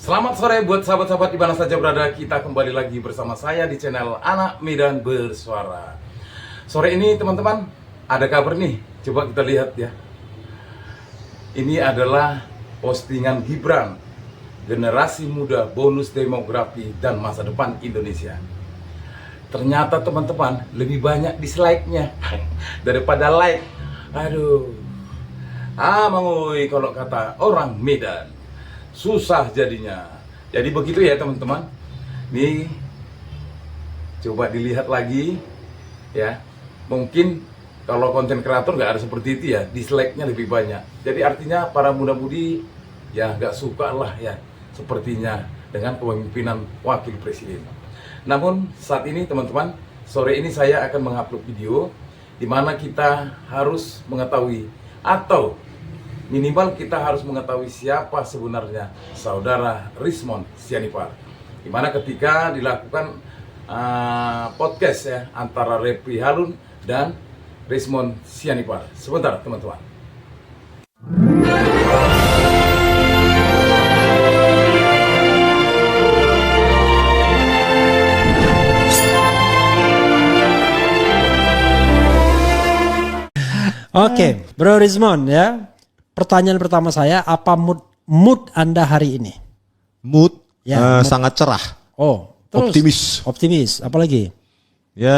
Selamat sore buat sahabat-sahabat di mana saja berada. Kita kembali lagi bersama saya di channel Anak Medan Bersuara. Sore ini teman-teman ada kabar nih. Coba kita lihat ya. Ini adalah postingan Gibran, generasi muda, bonus demografi dan masa depan Indonesia. Ternyata teman-teman lebih banyak dislike-nya daripada like. Aduh. Mangui kalau kata orang Medan. Susah jadinya. Jadi begitu ya teman-teman. Nih coba dilihat lagi ya. Mungkin kalau konten kreator nggak ada seperti itu ya, dislike-nya lebih banyak. Jadi artinya para muda-mudi ya nggak suka lah ya sepertinya dengan kepemimpinan wakil presiden. Namun saat ini teman-teman, sore ini saya akan mengupload video di mana kita harus mengetahui atau minimal kita harus mengetahui siapa sebenarnya saudara Rizmon Sianipar. Dimana ketika dilakukan podcast ya antara Reply Harun dan Rizmon Sianipar. Sebentar teman-teman. Oke, Bro Rizmon ya. Pertanyaan pertama saya, apa mood Anda hari ini? Mood, Ya, mood. sangat cerah. Oh, terus optimis. Apalagi? Ya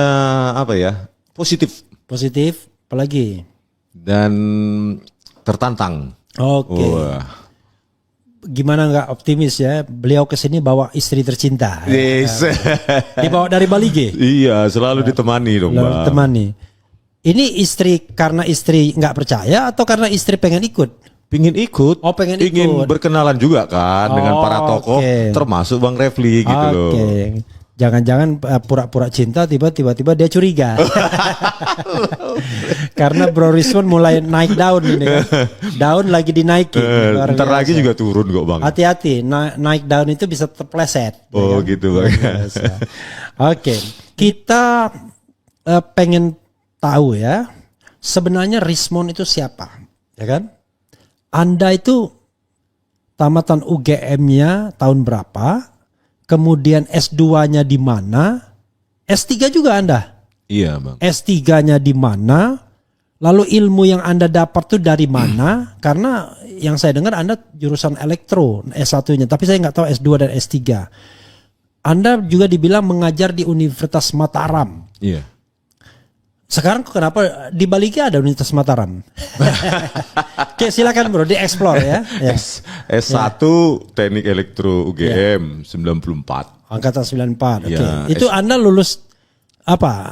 apa ya, positif Positif. Apalagi? dan tertantang. Oke. Wah. Gimana nggak optimis ya? Beliau kesini bawa istri tercinta. Yes. Dibawa dari Bali G. Iya, selalu ditemani dong, Lalu Bang. temani. Ini istri karena istri nggak percaya atau karena istri pengen ikut? Pingin ikut, Oh, pengen ingin ikut. berkenalan juga kan dengan para tokoh, Oke. termasuk Bang Refly gitu loh. Oke. Jangan-jangan pura-pura cinta tiba-tiba dia curiga. Karena Bro Rizmon mulai naik daun ini kan. Daun lagi dinaikin. Luar Ntar lagi biasa. juga turun kok, Bang. Hati-hati, naik daun itu bisa terpleset. Oh, ya kan? gitu, Bang. Luar biasa. Oke, kita pengen tahu ya, sebenarnya Rizmon itu siapa, ya kan? Anda itu tamatan UGM-nya tahun berapa? Kemudian S2-nya di mana? S3 juga Anda? Iya, Bang. S3-nya di mana? Lalu ilmu yang Anda dapat tuh dari mana? Karena yang saya dengar Anda jurusan elektro S1-nya, tapi saya nggak tahu S2 dan S3. Anda juga dibilang mengajar di Universitas Mataram. Iya. Sekarang kenapa di Bali ada Universitas Mataram? Oke, silakan Bro, dieksplor ya. Ya. S1 Teknik Elektro UGM 94. Angkatan 94. Oke. Ya, Itu Anda lulus apa?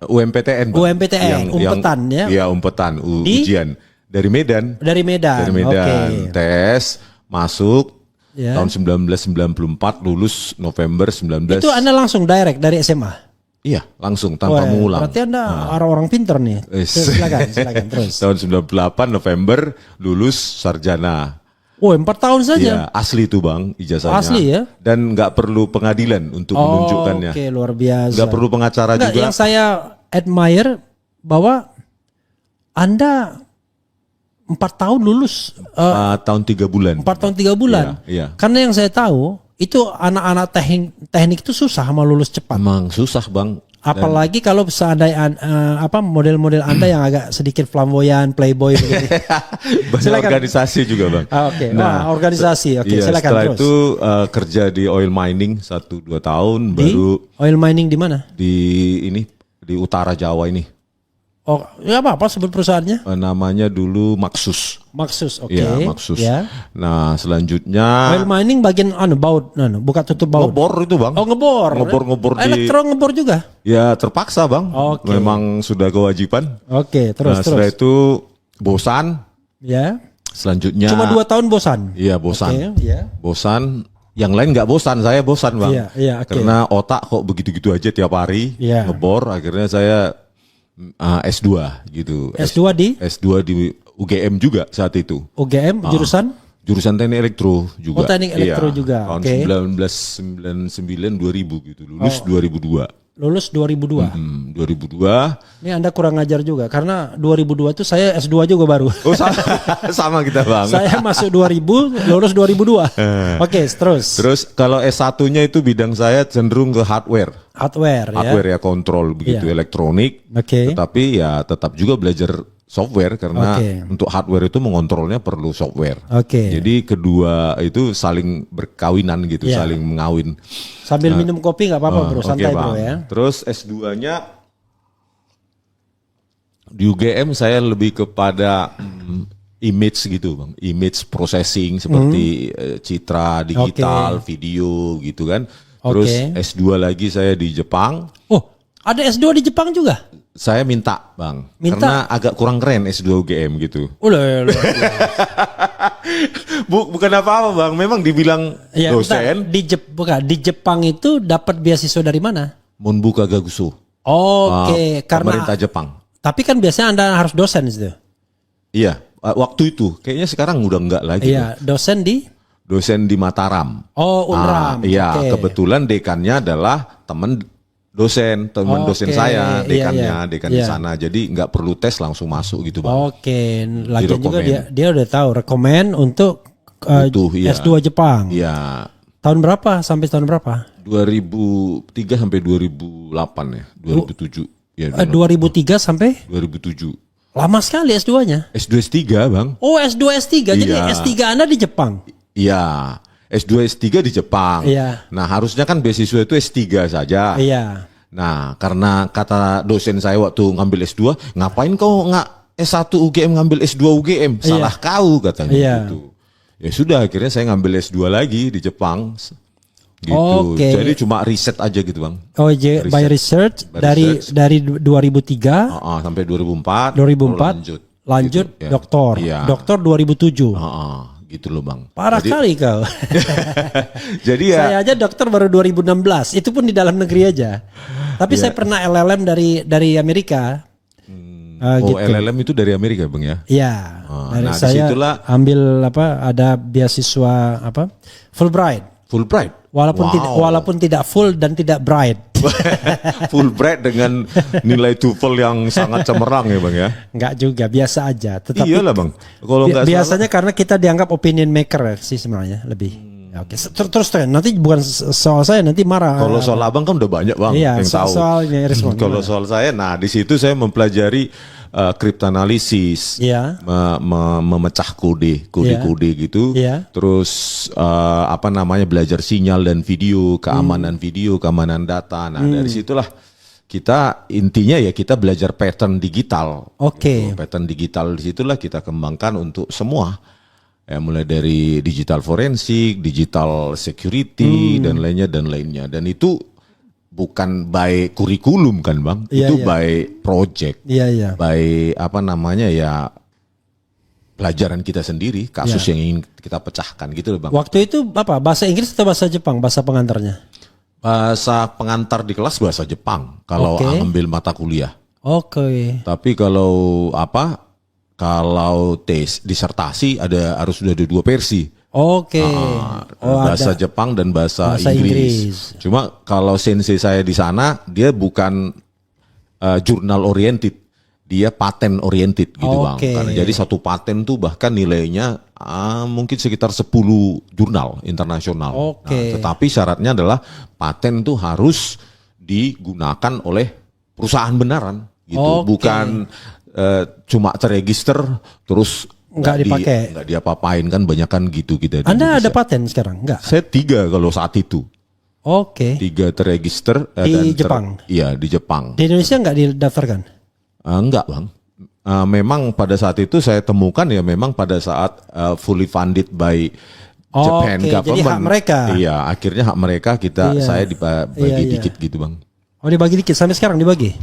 UMPTN, Bang. UMPTN, umpetan ya? Iya, umpetan, Di? ujian. Dari Medan. Dari Medan. Dari Medan. Oke. Tes, masuk, Ya. tahun 1994, lulus November 19. Itu Anda langsung direct dari SMA? Iya, langsung, tanpa Wah, mengulang. Berarti Anda orang pinter nih. Silakan terus. Tahun 98 November, lulus sarjana. Oh, 4 tahun saja. Iya, asli itu, Bang, ijazahnya. Asli ya? Dan nggak perlu pengadilan untuk menunjukkannya. Oke, luar biasa. Nggak perlu pengacara Enggak, juga. yang saya admire bahwa Anda 4 tahun lulus, Tahun 3 bulan. 4 tahun 3 bulan. Iya, iya. Karena yang saya tahu itu anak-anak teknik itu susah mau lulus cepat. Emang susah, Bang. Apalagi kalau seandainya model-model Anda yang agak sedikit flamboyan, playboy begitu. Banyak Silakan. organisasi juga, Bang. Oke, organisasi. Oke, Iya, silakan setelah terus. itu kerja di oil mining 1-2 tahun, Di baru oil mining di mana? di utara Jawa ini. Oh, ya apa sebut perusahaannya? Namanya dulu Maxus. Maxus, oke. Iya, Maxus. Ya. Nah, selanjutnya Oil mining bagian baut, buka tutup baut. ngebor itu, Bang. Oh, ngebor. Ngebor di. Elektro ngebor juga. Ya, terpaksa, Bang. Oke. Memang sudah kewajiban. Oke, terus Nah, setelah terus. itu bosan. Ya. Selanjutnya Cuma 2 tahun bosan. Iya, bosan. Oke, ya. Bosan. Yang lain nggak bosan, saya bosan, Bang. Iya, iya, oke. Karena otak kok begitu-gitu aja tiap hari Iya. ngebor. Akhirnya saya S2 gitu. S2 di S2 di UGM juga saat itu. UGM jurusan Jurusan teknik elektro juga. Oh, teknik elektro juga, Tahun oke. 1999 2000 gitu. Lulus 2002. lulus 2002. 2002. Ini Anda kurang ngajar juga karena 2002 itu saya S2 juga baru. Oh sama, sama kita bang. Saya masuk 2000, lulus 2002. Oke, terus. Terus kalau S1-nya itu bidang saya cenderung ke hardware. Hardware Ya kontrol begitu Iya. elektronik. Oke. Tetapi ya tetap juga belajar software karena untuk hardware itu mengontrolnya perlu software. Oke. Jadi kedua itu saling berkawinan gitu, Iya. saling mengawin. Sambil minum kopi nggak apa-apa bro, Oke, santai Bang. bro ya. Terus S2-nya di UGM saya lebih kepada image gitu bang, image processing seperti citra digital, video gitu kan. Terus S2 lagi saya di Jepang. Oh, ada S2 di Jepang juga? Saya minta bang, Minta? karena agak kurang keren S2 UGM gitu. Udah. Bukan apa-apa bang, memang dibilang Ya, dosen. di Jepang itu dapat beasiswa dari mana? Monbuka Gakuso. Oke, karena pemerintah Jepang. tapi kan biasanya Anda harus dosen itu. Iya, waktu itu kayaknya sekarang udah enggak lagi. Iya, dosen di Dosen di Mataram. Oh, Unram. Iya, Oke. kebetulan dekannya adalah teman dosen saya, dekannya, dekan di Iya. sana. Jadi nggak perlu tes langsung masuk gitu bang. Oke, lagian juga Direkomen. dia udah tahu rekomen untuk Butuh, iya. S2 Jepang. Iya, Tahun berapa sampai tahun berapa? 2003 sampai 2008 ya, 2007. Ya, 2003 sampai 2007. lama sekali S2-nya. S2 S3 bang. Oh, S2 S3. Jadi Iya. S3 Anda di Jepang. Iya, S2 S3 di Jepang. Iya. Nah harusnya kan beasiswa itu S3 saja. Iya. Nah, karena kata dosen saya waktu ngambil S2, ngapain kau nggak S1 UGM ngambil S2 UGM? Salah kau katanya Iya. gitu. Ya sudah, akhirnya saya ngambil S2 lagi di Jepang. Gitu. Oke. Jadi cuma riset aja gitu, Bang. Oh, by research By dari research. dari 2003 Sampai 2004. 2004 baru lanjut Gitu, ya. doktor. Iya. Doktor 2007. Gitu loh, Bang. Parah Jadi- kali kau. Jadi ya Saya aja dokter baru 2016. Itu pun di dalam negeri aja. Tapi Iya. saya pernah LLM dari Amerika. Gitu. LLM itu dari Amerika, Bang ya. Iya. Dari nah, saya disitulah- ambil ada beasiswa Fulbright. Fulbright. Walaupun tidak full dan tidak bright. Fulbright dengan nilai TOEFL yang sangat cemerlang ya, Bang ya. Enggak juga, biasa aja. Tetapi Iyalah, Bang. Kalau nggak biasanya karena kita dianggap opinion maker sih sebenarnya lebih. Ya, oke, terus nanti bukan soal saya, nanti marah. Kalau soal abang kan udah banyak bang Iya, yang tahu. soalnya respon. Kalau soal saya, nah di situ saya mempelajari kriptoanalisis, Iya. memecah kode gitu. Iya. Terus belajar sinyal dan video, keamanan data. Nah dari situlah kita intinya ya kita belajar pattern digital. Oke. Gitu. Pattern digital di situlah kita kembangkan untuk semua. Ya, mulai dari digital forensik, digital security dan lainnya. Dan itu bukan by kurikulum kan bang, Iya, itu iya. by project, Iya. by pelajaran kita sendiri, kasus yang ingin kita pecahkan gitu loh bang. Waktu itu apa? Bahasa Inggris atau bahasa Jepang? Bahasa pengantarnya? Bahasa pengantar di kelas bahasa Jepang kalau Oke. ambil mata kuliah. Oke. Tapi kalau tes disertasi harus sudah ada 2 versi. Oke. Bahasa ada. Jepang dan bahasa Bahasa Inggris. Inggris. Cuma kalau sensei saya di sana dia bukan jurnal oriented, dia paten oriented gitu bang. Oke. Karena jadi satu paten tuh bahkan nilainya mungkin sekitar 10 jurnal internasional. Oke. Nah, tetapi syaratnya adalah paten tuh harus digunakan oleh perusahaan benaran gitu, Oke. bukan cuma terregister terus Nggak dipakai. nggak diapa-apain kan banyak kan gitu kita. di Anda ada Indonesia. paten sekarang? Enggak. Saya 3 kalau saat itu. Oke. 3 terregister Di Jepang? Iya di Jepang. Di Indonesia enggak didaftarkan? Enggak bang. Memang pada saat itu saya temukan ya memang pada saat fully funded by Japan Oke, jadi government. hak mereka. Iya akhirnya hak mereka Iya. saya dibagi Iya, iya. dikit gitu bang. Oh, dibagi dikit sampai sekarang dibagi.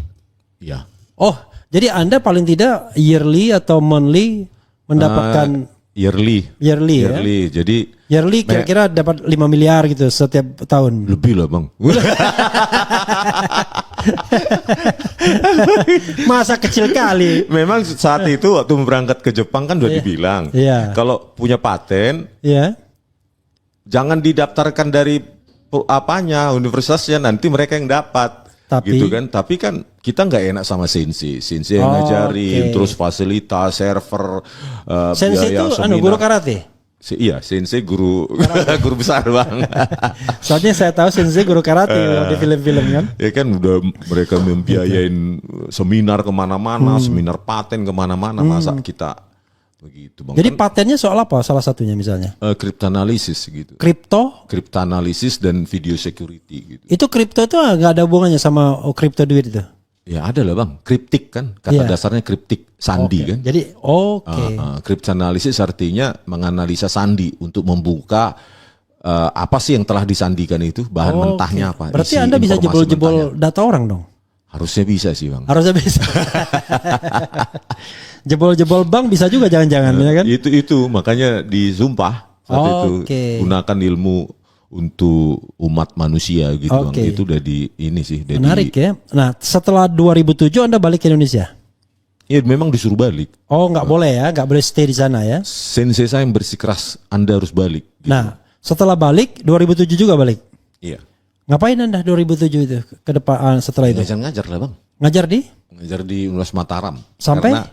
Iya. Oh, jadi Anda paling tidak yearly atau monthly mendapatkan Yearly. yearly ya? Jadi Yearly kira-kira dapat 5 miliar gitu setiap tahun. lebih lah bang. Masa kecil kali. Memang saat itu waktu berangkat ke Jepang kan udah dibilang, Iya. kalau punya paten Ya. jangan didaftarkan dari universitasnya, nanti mereka yang dapat. Tapi- gitu kan. Tapi kan kita nggak enak sama sensei yang ngajarin, oke. terus fasilitas, server, Sensei biaya itu seminar. guru karate. Iya, sensei guru guru besar bang. Soalnya saya tahu sensei guru karate di film-film kan. Ya kan udah mereka membiayain seminar kemana-mana, seminar paten kemana-mana, masa kita begitu bang. Jadi Kan, patennya soal apa? Salah satunya misalnya cryptanalysis gitu, kripto. cryptanalysis dan video security gitu. Itu kripto itu nggak ada hubungannya sama kripto duit itu. Ya ada lah bang, kriptik kan, kata Iya. dasarnya kriptik sandi kan. Jadi oke. Cryptanalysis artinya menganalisa sandi untuk membuka apa sih yang telah disandikan itu, bahan mentahnya apa. Berarti isi Anda bisa informasi jebol-jebol mentahnya. data orang dong. Harusnya bisa sih bang. Harusnya bisa. Jebol-jebol bank bisa juga jangan-jangan ya kan? Itu makanya disumpah saat itu Oke. gunakan ilmu untuk umat manusia gitu bang. Oke. Itu udah di ini sih. Udah Menarik ya. Nah setelah 2007 Anda balik ke Indonesia? Ya memang disuruh balik. Oh nggak boleh ya, nggak boleh stay di sana ya. Sensei saya yang bersikeras Anda harus balik. Gitu. Nah setelah balik 2007 juga balik. Iya. Ngapain Anda 2007 itu ke depan setelah itu? Ngajar lah bang. Ngajar di? Ngajar di Universitas Mataram. Sampai? Karena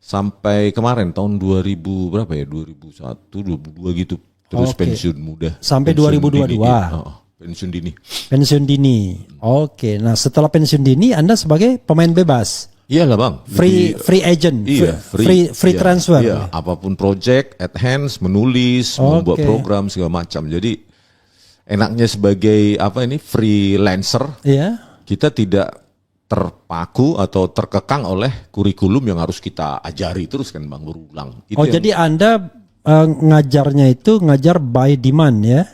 sampai kemarin tahun 2000 berapa ya? 2001, 2002 gitu. Terus Oke. pensiun muda. Sampai Pensiun 2022. dini. Pensiun dini. Pensiun dini. Oke. Nah setelah pensiun dini Anda sebagai pemain bebas. Iyalah bang. Free agent. Iya, Free iya, transfer. Iya, apapun project, at hands, menulis, membuat Oke. program segala macam. Jadi enaknya sebagai apa ini freelancer, Iya. kita tidak terpaku atau terkekang oleh kurikulum yang harus kita ajari terus kan bang, berulang. Itu Oh yang- jadi Anda ngajarnya itu ngajar by demand ya.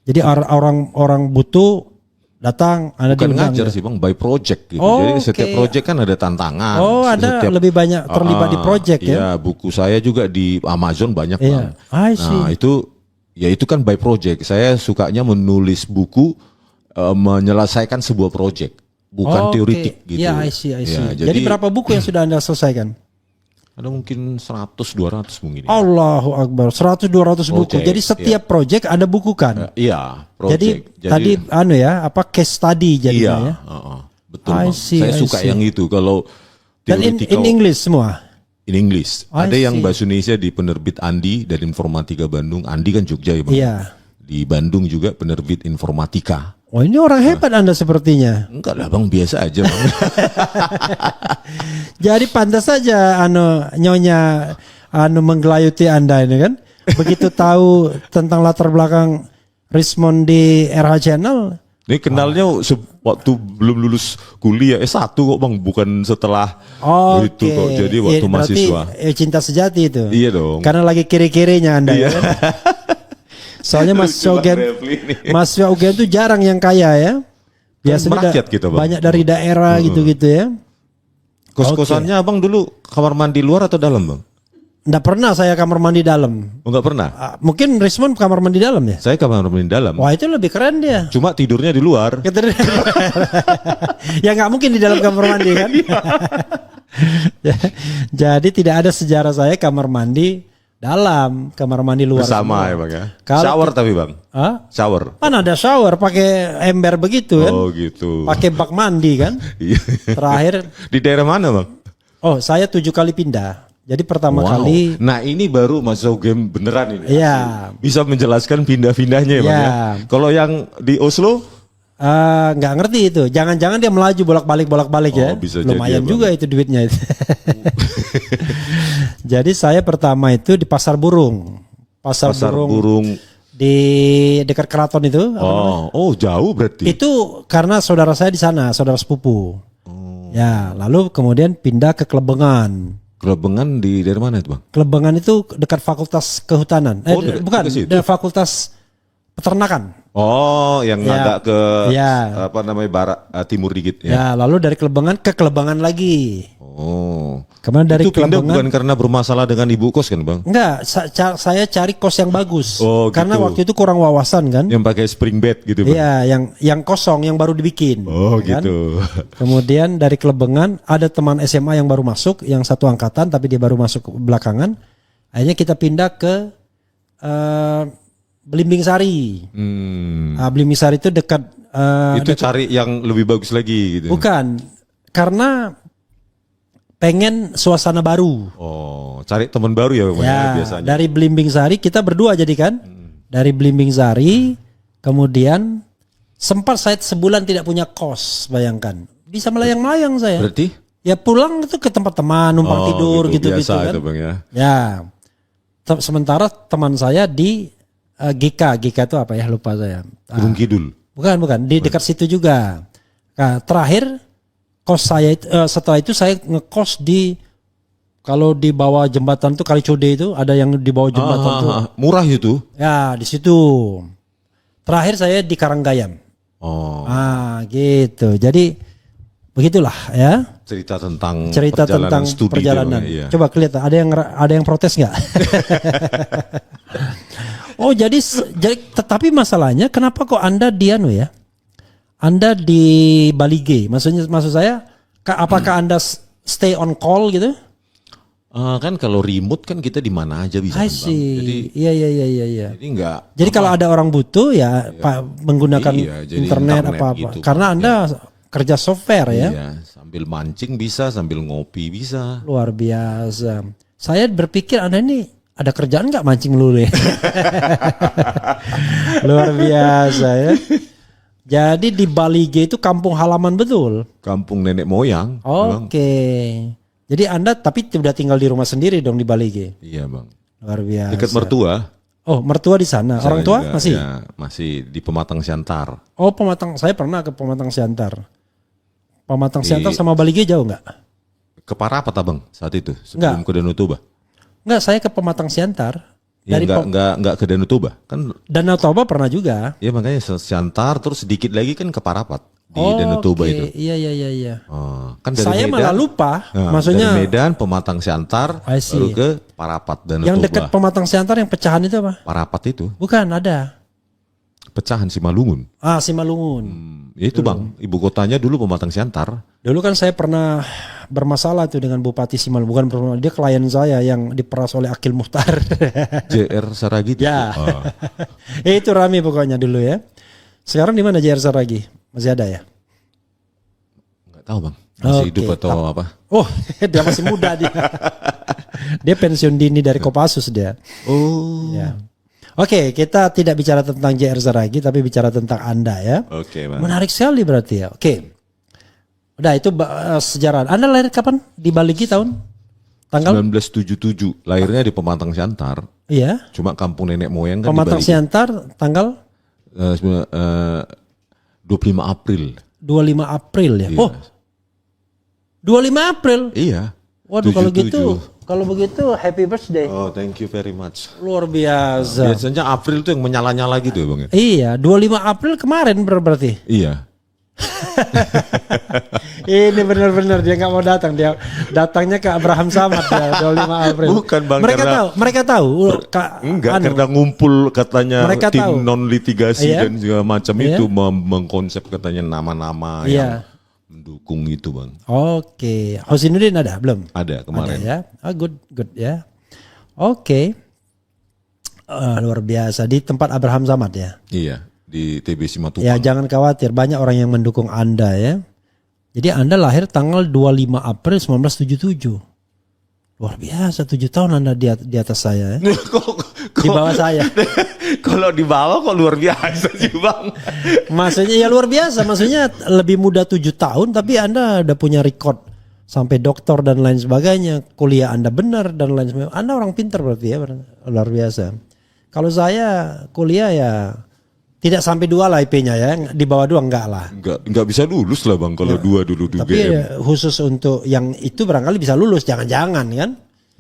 Jadi orang butuh datang Anda bukan diundang. ngajar ya? sih bang, by project gitu. Oh, Jadi setiap oke. project kan ada tantangan. Oh Anda Setiap- lebih banyak terlibat di project ya. Iya, buku saya juga di Amazon banyak Iya. bang. I see. Nah itu kan by project. Saya sukanya menulis buku menyelesaikan sebuah project, bukan Oke. teoritik gitu. Iya, I see. Ya, jadi berapa buku yang sudah Anda selesaikan? Ada mungkin 100-200 mungkin. ya. Allahu Akbar, 100-200 buku. Project, Jadi setiap project Anda bukukan. Iya, Jadi project. tadi case study jadinya iya, ya. betul. I Bang. see, Saya I suka see. yang itu. Kalau Dan in theoretical English semua. in English. I Ada yang see. bahasa Indonesia di penerbit Andi dari Informatika Bandung. Andi kan Jogja ya bang. Iya. Di Bandung juga penerbit Informatika. Oh ini orang hebat Anda sepertinya. Enggak lah bang, biasa aja bang. Jadi pantas saja nyonya menggelayuti Anda ini kan. Begitu tahu tentang latar belakang Rismond di RH Channel. Ini kenalnya waktu belum lulus kuliah S1 kok bang, bukan setelah Oke. itu kok. Jadi waktu Ya, berarti, mahasiswa. cinta sejati itu. Iya dong. Karena lagi kiri-kirinya Anda ya kan. Soalnya Mas Lucu Yogen, Bang Refli ini. Mas Yogen itu jarang yang kaya ya. Biasanya merakyat kita, Bang. banyak dari daerah gitu-gitu ya. Kos-kosannya abang dulu kamar mandi luar atau dalam bang? Nggak pernah saya kamar mandi dalam. Oh, enggak pernah. Mungkin Rismond kamar mandi dalam ya. Saya kamar mandi dalam. Wah itu lebih keren dia. Cuma tidurnya di luar. Gitu deh. Ya nggak mungkin di dalam kamar mandi kan. Jadi tidak ada sejarah saya kamar mandi dalam, kamar mandi luar. Bersama semua. ya bang ya. Kalau Shower tapi bang. Hah? Shower. Mana ada shower pakai ember begitu kan? Oh gitu. Pakai bak mandi kan? Iya. Terakhir, Di daerah mana bang? oh saya 7 kali pindah. Jadi pertama Wow. kali, Nah ini baru masuk game beneran ini. ya Bisa menjelaskan pindah-pindahnya ya bang Ya. ya. Kalau yang di Oslo? nggak ngerti itu. Jangan-jangan dia melaju bolak-balik ya. Oh, bisa jadi Lumayan ya, Bang. juga itu duitnya itu. Jadi saya pertama itu di Pasar Burung. Pasar Burung Burung. di dekat keraton itu. Oh jauh berarti. Itu karena saudara saya di sana, saudara sepupu. Ya, lalu kemudian pindah ke Klebengan. Kelebengan di daerah mana itu bang? Klebengan itu dekat Fakultas Kehutanan. Oh, dekat Bukan, situ. dekat Fakultas Peternakan. Oh, yang Ya. agak ke Ya. apa namanya barat timur dikit ya. Ya, lalu dari Klebengan ke Klebengan lagi. Oh. Kemudian dari Itu pindah Klebengan. bukan karena bermasalah dengan ibu kos kan bang? Enggak, saya cari kos yang bagus. Oh, Karena gitu. waktu itu kurang wawasan kan. Yang pakai spring bed gitu bang? Iya, yang kosong yang baru dibikin. Oh kan? gitu. Kemudian dari Klebengan ada teman SMA yang baru masuk, yang satu angkatan tapi dia baru masuk belakangan. Akhirnya kita pindah ke Belimbing Sari. Hmm. Belimbing Sari itu dekat Itu cari yang lebih bagus lagi gitu. bukan, karena pengen suasana baru. Oh, cari teman baru ya Bang, Ya, biasanya. dari Belimbing Sari kita berdua jadi kan. Dari Belimbing Sari, kemudian sempat saya sebulan tidak punya kos, bayangkan. Bisa melayang-layang saya. Berarti Ya pulang itu ke tempat teman, numpang tidur gitu-gitu biasa kan. itu Bang ya. Ya. Sementara teman saya di GK itu apa ya, lupa saya. Gunung Kidul. Bukan, di dekat situ juga. Nah, terakhir kos saya setelah itu saya ngekos di, kalau di bawah jembatan tuh Kalicode itu ada yang di bawah jembatan tuh. Murah itu. Ya, di situ. Terakhir saya di Karanggayam. Oh, Gitu. Jadi begitulah ya. cerita tentang studi perjalanan. itu, Bang, iya. Coba kelihatan ada yang protes nggak? Oh, jadi tetapi masalahnya kenapa kok Anda di anu ya? Anda di Balige. Maksud saya apakah Anda stay on call gitu? Kan kalau remote kan kita di mana aja bisa I kan, Bang. see. Jadi Iya. jadi enggak. Jadi kalau ada orang butuh ya Pak menggunakan Iya, jadi internet internet apa-apa. gitu, Karena Bang. Anda kerja software ya. Iya, sambil mancing bisa, sambil ngopi bisa. Luar biasa. Saya berpikir Anda ini ada kerjaan nggak mancing melulu ya? Luar biasa ya. Jadi di Balige itu kampung halaman betul. Kampung nenek moyang. Bang. Oke. Jadi Anda tapi sudah tinggal di rumah sendiri dong di Balige. Iya, Bang. Luar biasa. Dekat mertua. Oh, mertua di sana. Orang Saya tua juga, masih? Ya, masih di Pematang Siantar. Oh, Pematang. Saya pernah ke Pematang Siantar. Pematang Di- Siantar sama Balige jauh nggak? Ke Parapat, Abang, saat itu sebelum ke Danau Toba. Nggak, saya ke Pematang Siantar. Ya, Dari enggak ke Danau Toba. Kan Danau Toba pernah juga. ya makanya Siantar terus sedikit lagi kan ke Parapat di Danau Toba itu. Iya. Oh, kan dari Saya Medan, malah lupa. Nah, Maksudnya dari Medan, Pematang Siantar, I see. baru ke Parapat Danau yang Toba. dekat Pematang Siantar yang pecahan itu apa? Parapat itu Bukan, ada. pecahan Simalungun. Simalungun. Ya itu Bang, ibu kotanya dulu Pematang Siantar. Dulu kan saya pernah bermasalah tuh dengan Bupati Simalungun. Bukan bermasalah, dia klien saya yang diperas oleh Akil Muhtar. JR Saragi. Ya. Oh. Itu rame pokoknya dulu ya. Sekarang di mana JR Saragi? Masih ada ya? Nggak tahu Bang, masih Oke. hidup atau apa? Oh, dia masih muda dia. Dia pensiun dini dari Kopassus dia. Oh. Ya. Oke, kita tidak bicara tentang JR Saragi, tapi bicara tentang Anda ya. Oke Bang. Menarik sekali berarti ya. Oke. Udah itu sejarah. Anda lahir kapan? Di Balige tahun? Tanggal? 1977, lahirnya di Pematang Siantar. Iya. Cuma kampung nenek moyang kan Pematang di Bali. Siantar tanggal 25 April. 25 April ya. Iya. Oh. 25 April. Iya. Waduh, kalau 77. gitu, kalau begitu happy birthday. Oh, thank you very much. Luar biasa. Biasanya April tuh yang menyala-nyala gitu ya Bang. Iya, 25 April kemarin berarti. Iya. Ini benar-benar dia nggak mau datang, dia datangnya ke Abraham Samad ya 25 April. Bukan, Bang, mereka tahu Enggak, karena ngumpul katanya Mereka tim tahu. non litigasi Iya. dan segala macam Iya. itu mengkonsep katanya nama-nama yang Iya. mendukung itu Bang. Oke, Hosinuddin ada belum? Ada kemarin. Ada ya. Good ya. Oke. Luar biasa di tempat Abraham Samad ya. Iya, di TB Simatupang. Ya jangan khawatir, banyak orang yang mendukung Anda ya. Jadi Anda lahir tanggal 25 April 1977. Luar biasa, 7 tahun Anda di atas saya ya. Di bawah saya. Kalau di bawah kok luar biasa sih Bang. Maksudnya ya luar biasa, maksudnya lebih muda 7 tahun tapi Anda udah punya record sampai doktor dan lain sebagainya. Kuliah Anda benar dan lain sebagainya. Anda orang pintar berarti ya, luar biasa. Kalau saya kuliah ya tidak sampai 2 lah IP-nya ya, di bawah 2 enggak lah. Enggak bisa lulus lah Bang kalau 2 dulu di Tapi UGM. ya, khusus untuk yang itu barangkali bisa lulus, jangan-jangan kan?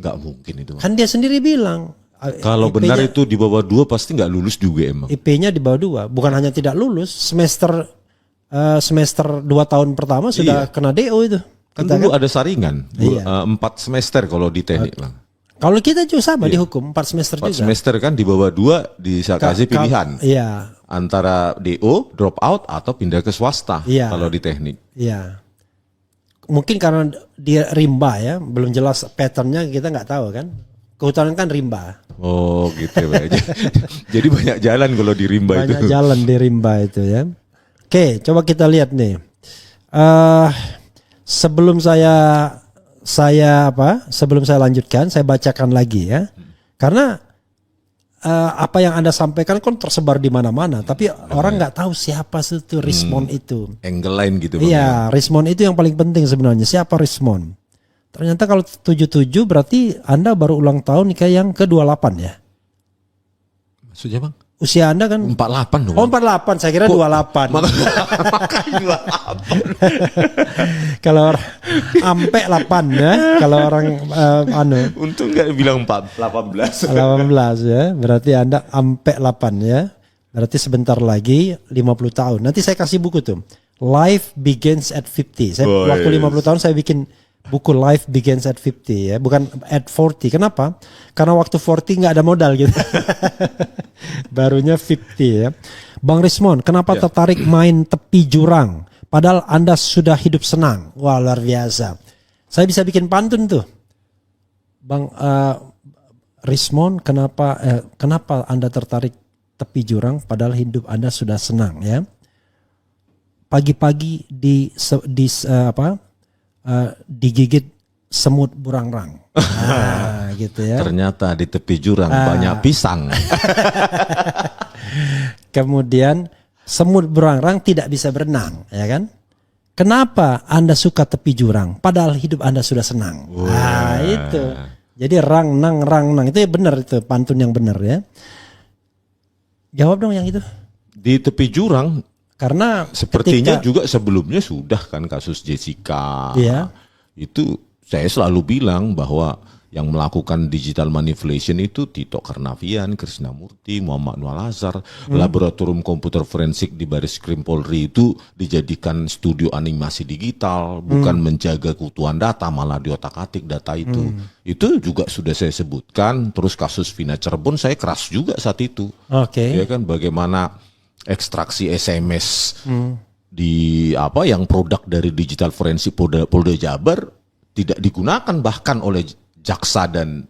Enggak mungkin itu Bang. Kan dia sendiri bilang. Kalau benar itu di bawah 2 pasti enggak lulus di UGM Bang. IP-nya di bawah 2, bukan hanya tidak lulus, semester 2 tahun pertama sudah kena DO itu. Kan Kita dulu ada saringan, Iya. 4 semester kalau di teknik Bang. Kalau kita juga sama di hukum 4 semester 4 juga. semester kan di bawah 2 bisa kasih pilihan. Iya, Antara DO, drop out atau pindah ke swasta Iya. kalau di teknik. iya. Mungkin karena dia rimba ya, belum jelas patternnya kita nggak tahu kan. Kehutanan kan rimba. Oh gitu ya. Jadi banyak jalan kalau di rimba Banyak itu. jalan di rimba itu ya. Oke, coba kita lihat nih. Sebelum sebelum saya lanjutkan, saya bacakan lagi ya. Karena apa yang Anda sampaikan kan tersebar di mana-mana, tapi orang nggak tahu siapa itu Rismond itu. Angle lain gitu Bang. Iya, Rismond itu yang paling penting sebenarnya. Siapa Rismond? Ternyata kalau 77 berarti Anda baru ulang tahun nikah yang ke-28 ya. Maksudnya Bang? Usia Anda kan 48 dong. Oh 48, saya kira 28. Makanya 28. Kalau orang ampe 8 ya, kalau orang Untung nggak bilang 18. 18 ya, berarti Anda ampe 8 ya. Berarti sebentar lagi 50 tahun. Nanti saya kasih buku tuh. Life Begins at 50. Saya waktu 50 tahun saya bikin buku Life Begins at 50 ya, bukan at 40. Kenapa? Karena waktu 40 nggak ada modal gitu. Barunya 50 ya. Bang Rismond, kenapa tertarik main tepi jurang? Padahal Anda sudah hidup senang. Wah luar biasa. Saya bisa bikin pantun tuh. Bang Rismond, kenapa Anda tertarik tepi jurang? Padahal hidup Anda sudah senang ya. Pagi-pagi digigit semut burangrang. Nah, gitu ya. Ternyata di tepi jurang banyak pisang. Kemudian semut burangrang tidak bisa berenang, ya kan? Kenapa Anda suka tepi jurang? Padahal hidup Anda sudah senang. Nah, itu. Jadi rang nang itu ya benar itu pantun yang benar ya. Jawab dong yang itu. Di tepi jurang. Karena Sepertinya juga sebelumnya sudah kan kasus Jessica. Iya. Itu saya selalu bilang bahwa yang melakukan digital manipulation itu Tito Karnavian, Krishnamurti, Muhammad Nual Azhar, laboratorium komputer forensik di Bareskrim Polri itu dijadikan studio animasi digital, bukan menjaga keutuhan data, malah diotak-atik data itu. Itu juga sudah saya sebutkan. Terus kasus Vina Cirebon saya keras juga saat itu. Oke. Ya kan bagaimana ekstraksi SMS di yang produk dari digital forensik Polda Jabar tidak digunakan bahkan oleh jaksa dan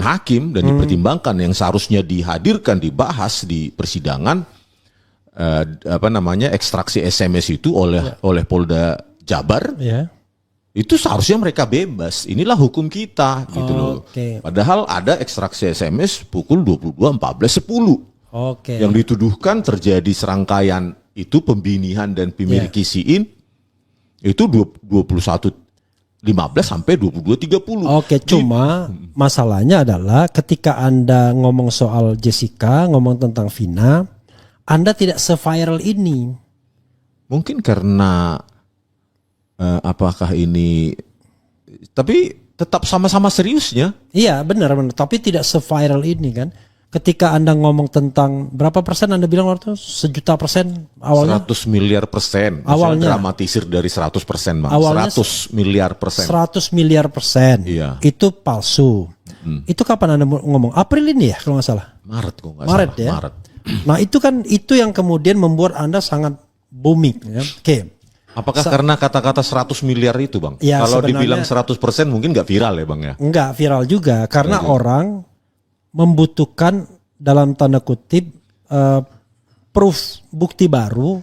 hakim dan dipertimbangkan yang seharusnya dihadirkan dibahas di persidangan ekstraksi SMS itu oleh Polda Jabar. Itu seharusnya mereka bebas. Inilah hukum kita gitu loh. Padahal ada ekstraksi SMS pukul 22.14.10. Yang dituduhkan terjadi serangkaian itu pembinihan dan pimirikisiin itu 21.15 sampai 22.30. Cuma masalahnya adalah ketika Anda ngomong soal Jessica, ngomong tentang Vina, Anda tidak se-viral ini. Mungkin karena apakah ini, tapi tetap sama-sama seriusnya. Iya benar, tapi tidak se-viral ini kan. Ketika Anda ngomong tentang berapa persen Anda bilang waktu itu 1.000.000% awalnya? 100 miliar persen. Awalnya dramatisir dari 100%, Bang. Awalnya 100 miliar persen. 100 miliar persen. Iya. Itu palsu. Itu kapan Anda ngomong? April ini ya kalau nggak salah. Maret kok nggak Maret salah. ya. Maret. Nah itu yang kemudian membuat Anda sangat booming. Ya. Apakah karena kata-kata 100 miliar itu, Bang? Ya, kalau sebenarnya- dibilang 100% mungkin nggak viral ya, Bang ya? Enggak viral juga karena orang membutuhkan dalam tanda kutip proof bukti baru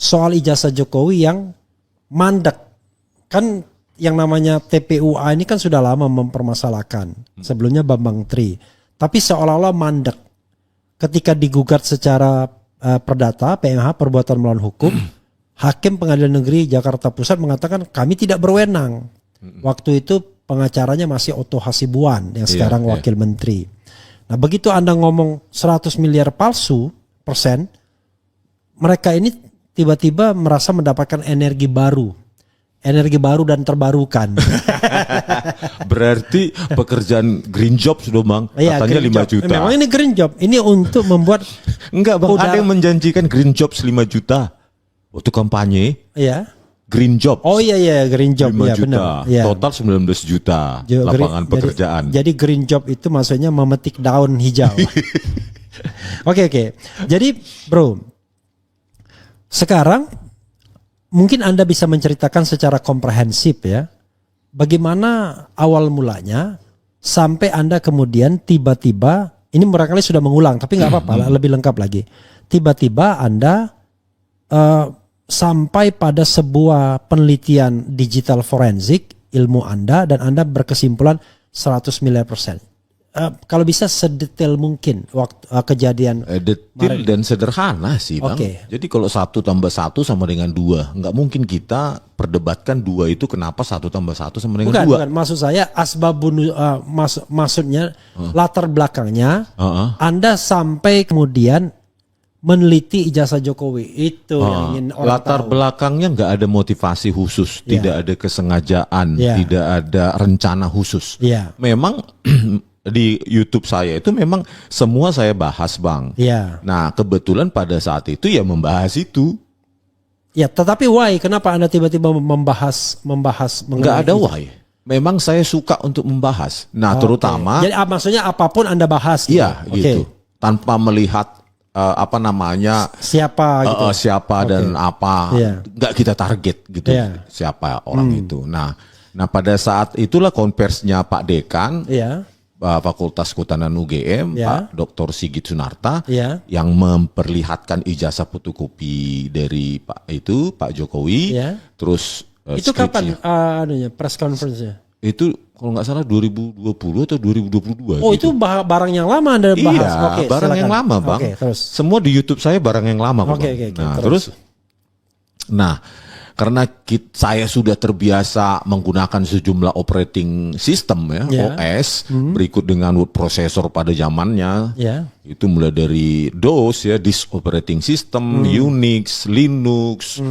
soal ijazah Jokowi yang mandek. Kan yang namanya TPUA ini kan sudah lama mempermasalahkan. Sebelumnya Bambang Tri. Tapi seolah-olah mandek. Ketika digugat secara perdata PMH perbuatan melawan hukum, Hakim Pengadilan Negeri Jakarta Pusat mengatakan kami tidak berwenang. Waktu itu pengacaranya masih Otto Hasibuan yang sekarang wakil menteri. Nah begitu Anda ngomong 100 miliar palsu persen, mereka ini tiba-tiba merasa mendapatkan energi baru dan terbarukan. Berarti pekerjaan green job sudah, Bang. Katanya 5 juta. Memang ini green job. Ini untuk membuat Enggak, Bang. Ada yang menjanjikan green job 5 juta. Waktu kampanye. Iya. Green job. Oh iya green job 5 ya juta. benar. Ya. Total 19 juta lapangan pekerjaan. Jadi green job itu maksudnya memetik daun hijau. Oke. Jadi bro, sekarang mungkin Anda bisa menceritakan secara komprehensif ya, bagaimana awal mulanya sampai Anda kemudian tiba-tiba, ini barangkali sudah mengulang tapi nggak apa-apa, lebih lengkap lagi. Tiba-tiba Anda sampai pada sebuah penelitian digital forensik ilmu Anda dan Anda berkesimpulan 100 miliar %. Kalau bisa sedetail mungkin waktu kejadian. Detail dan sederhana sih Bang. Oke. Jadi kalau 1 tambah 1 sama dengan 2, nggak mungkin kita perdebatkan 2 itu kenapa 1 tambah 1 sama dengan 2. Bukan, maksud saya asbabun maksudnya latar belakangnya Anda sampai kemudian meneliti ijazah Jokowi itu yang ingin orang latar tahu. belakangnya nggak ada motivasi khusus, tidak ada kesengajaan, Ya. tidak ada rencana khusus. Ya. Memang di YouTube saya itu memang semua saya bahas Bang. Ya. Nah kebetulan pada saat itu ya membahas itu. Ya, tetapi why? Kenapa Anda tiba-tiba membahas Nggak ada itu? why. Memang saya suka untuk membahas. Nah terutama Jadi maksudnya apapun Anda bahas gitu. iya gitu. Tanpa melihat Siapa gitu. siapa dan apa, Iya. nggak kita target gitu Iya. siapa orang itu. Nah pada saat itulah konversinya Pak Dekan Iya. Fakultas Kehutanan UGM, Ya. Pak Dr. Sigit Sunarta, Ya. yang memperlihatkan ijazah fotokopi dari Pak Jokowi, Ya. terus Itu skripsi. kapan press conference-nya? Itu kalau nggak salah 2020 atau 2022. Oh, gitu. itu barang yang lama Anda bahas. Iya, Oke, barang silakan. yang lama Bang. Oke, terus. Semua di YouTube saya barang yang lama kok, Oke, Bang. oke, oke, Nah, terus. karena saya sudah terbiasa menggunakan sejumlah operating system ya, Ya. OS, berikut dengan word processor pada zamannya. Ya. Itu mulai dari DOS ya, disk operating system, Unix, Linux,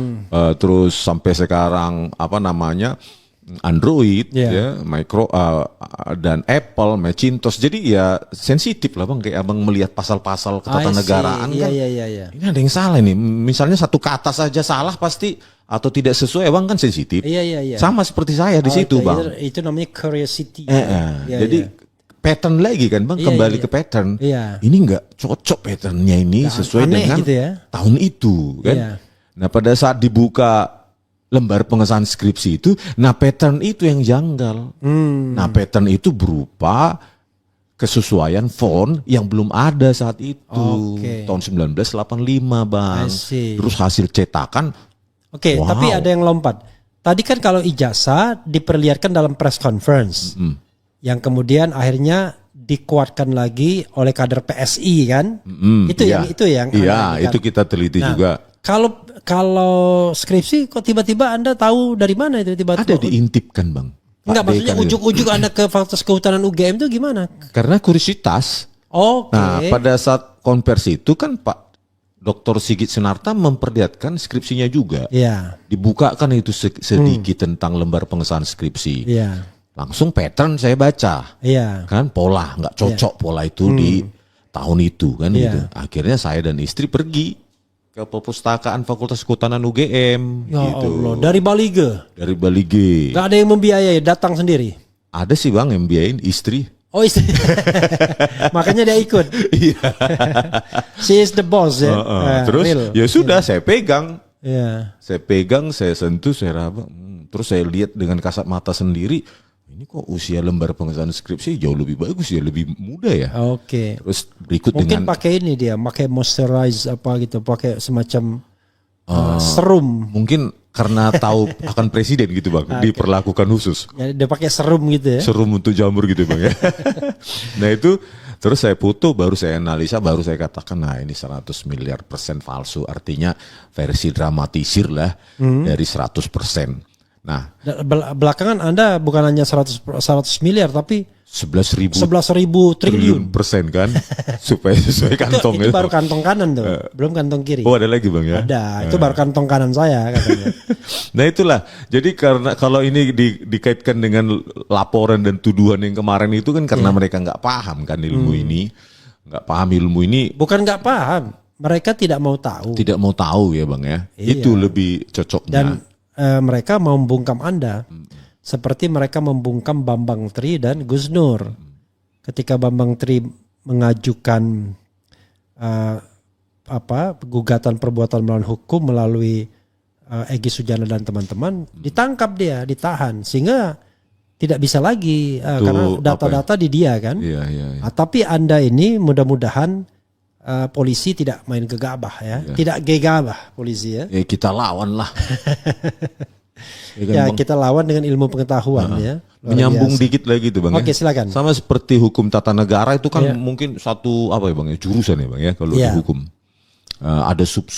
terus sampai sekarang Android Yeah. ya, dan Apple, Macintosh. Jadi ya sensitif lah Bang, kayak Abang melihat pasal-pasal ketatanegaraan kan. Iya. Ini ada yang salah nih. Misalnya satu kata saja salah pasti atau tidak sesuai Bang kan sensitif. Iya. Sama seperti saya di situ Bang. Itu namanya curiosity. Jadi pattern lagi kan Bang, Iya, kembali iya. ke pattern. Iya. Ini nggak cocok patternnya ini sesuai aneh dengan gitu ya. tahun itu kan. Iya. Nah pada saat dibuka lembar pengesahan skripsi itu, nah pattern itu yang janggal. Nah pattern itu berupa kesesuaian font yang belum ada saat itu. Oke. Tahun 1985 Bang. I see. Terus hasil cetakan, Oke, Wow. tapi ada yang lompat. Tadi kan kalau ijazah diperlihatkan dalam press conference. Yang kemudian akhirnya dikuatkan lagi oleh kader PSI kan? Itu iya. yang Iya, Anda itu kita teliti Nah, juga. Kalau skripsi kok tiba-tiba Anda tahu dari mana itu tiba-tiba? Ada diintipkan Bang. Enggak, Pak maksudnya Dekan itu. ujuk-ujuk Anda ke Fakultas Kehutanan UGM itu gimana? Karena kuriositas. Oke. Nah, pada saat konversi itu kan Pak Dr. Sigit Sunarta memperlihatkan skripsinya juga. Iya. Dibukakan itu sedikit tentang lembar pengesahan skripsi. Iya. Langsung pattern saya baca. Iya. Kan pola, nggak cocok pola itu di tahun itu kan Iya. gitu. Akhirnya saya dan istri pergi ke perpustakaan Fakultas Kehutanan UGM Ya gitu. Allah, dari Balige. Dari Bali G. Gak ada yang membiayai, datang sendiri. Ada sih Bang yang biayain istri. Oh istri. Makanya dia ikut. Iya. She is the boss ya. Terus Real. ya sudah saya pegang. Iya. Saya pegang, saya sentuh, saya raba. Terus saya lihat dengan kasat mata sendiri, ini kok usia lembar pengesahan skripsi jauh lebih bagus ya, lebih muda ya. Oke. Terus berikut Mungkin dengan pakai ini dia, pakai moisturize apa gitu, pakai semacam serum. mungkin karena tahu akan presiden gitu Bang, diperlakukan khusus. Ya, dia pakai serum gitu ya. Serum untuk jamur gitu Bang ya. Nah itu terus saya foto, baru saya analisa, baru saya katakan nah ini 100 miliar % palsu. Artinya versi dramatisir lah dari 100%. Nah Belakangan Anda bukan hanya 100 miliar tapi 11.000 triliun. persen kan, supaya sesuai kantong Itu baru kantong kanan tuh, belum kantong kiri. Oh ada lagi Bang ya? Ada, itu baru kantong kanan saya katanya. Nah itulah, jadi karena kalau ini dikaitkan dengan laporan dan tuduhan yang kemarin itu kan karena mereka nggak paham kan ilmu ini, nggak paham ilmu ini, Bukan nggak paham, mereka tidak mau tahu. tidak mau tahu ya Bang ya, Iya. itu lebih cocoknya. Dan mereka mau membungkam Anda. Seperti mereka membungkam Bambang Tri dan Gus Nur. Ketika Bambang Tri mengajukan gugatan perbuatan melawan hukum melalui Egy Sujana dan teman-teman, ditangkap dia, ditahan sehingga tidak bisa lagi karena data-data di dia kan. Iya. Tapi Anda ini mudah-mudahan polisi tidak main gegabah ya, tidak gegabah polisi ya. Ya kita lawan lah. Ya kita lawan dengan ilmu pengetahuan ya. Luar Menyambung biasa. dikit lagi tuh Bang. Oke, ya. silakan. Sama seperti hukum tata negara itu kan Ya. mungkin satu apa ya Bang ya, jurusan ya Bang ya kalau Ya. di hukum. Ada sub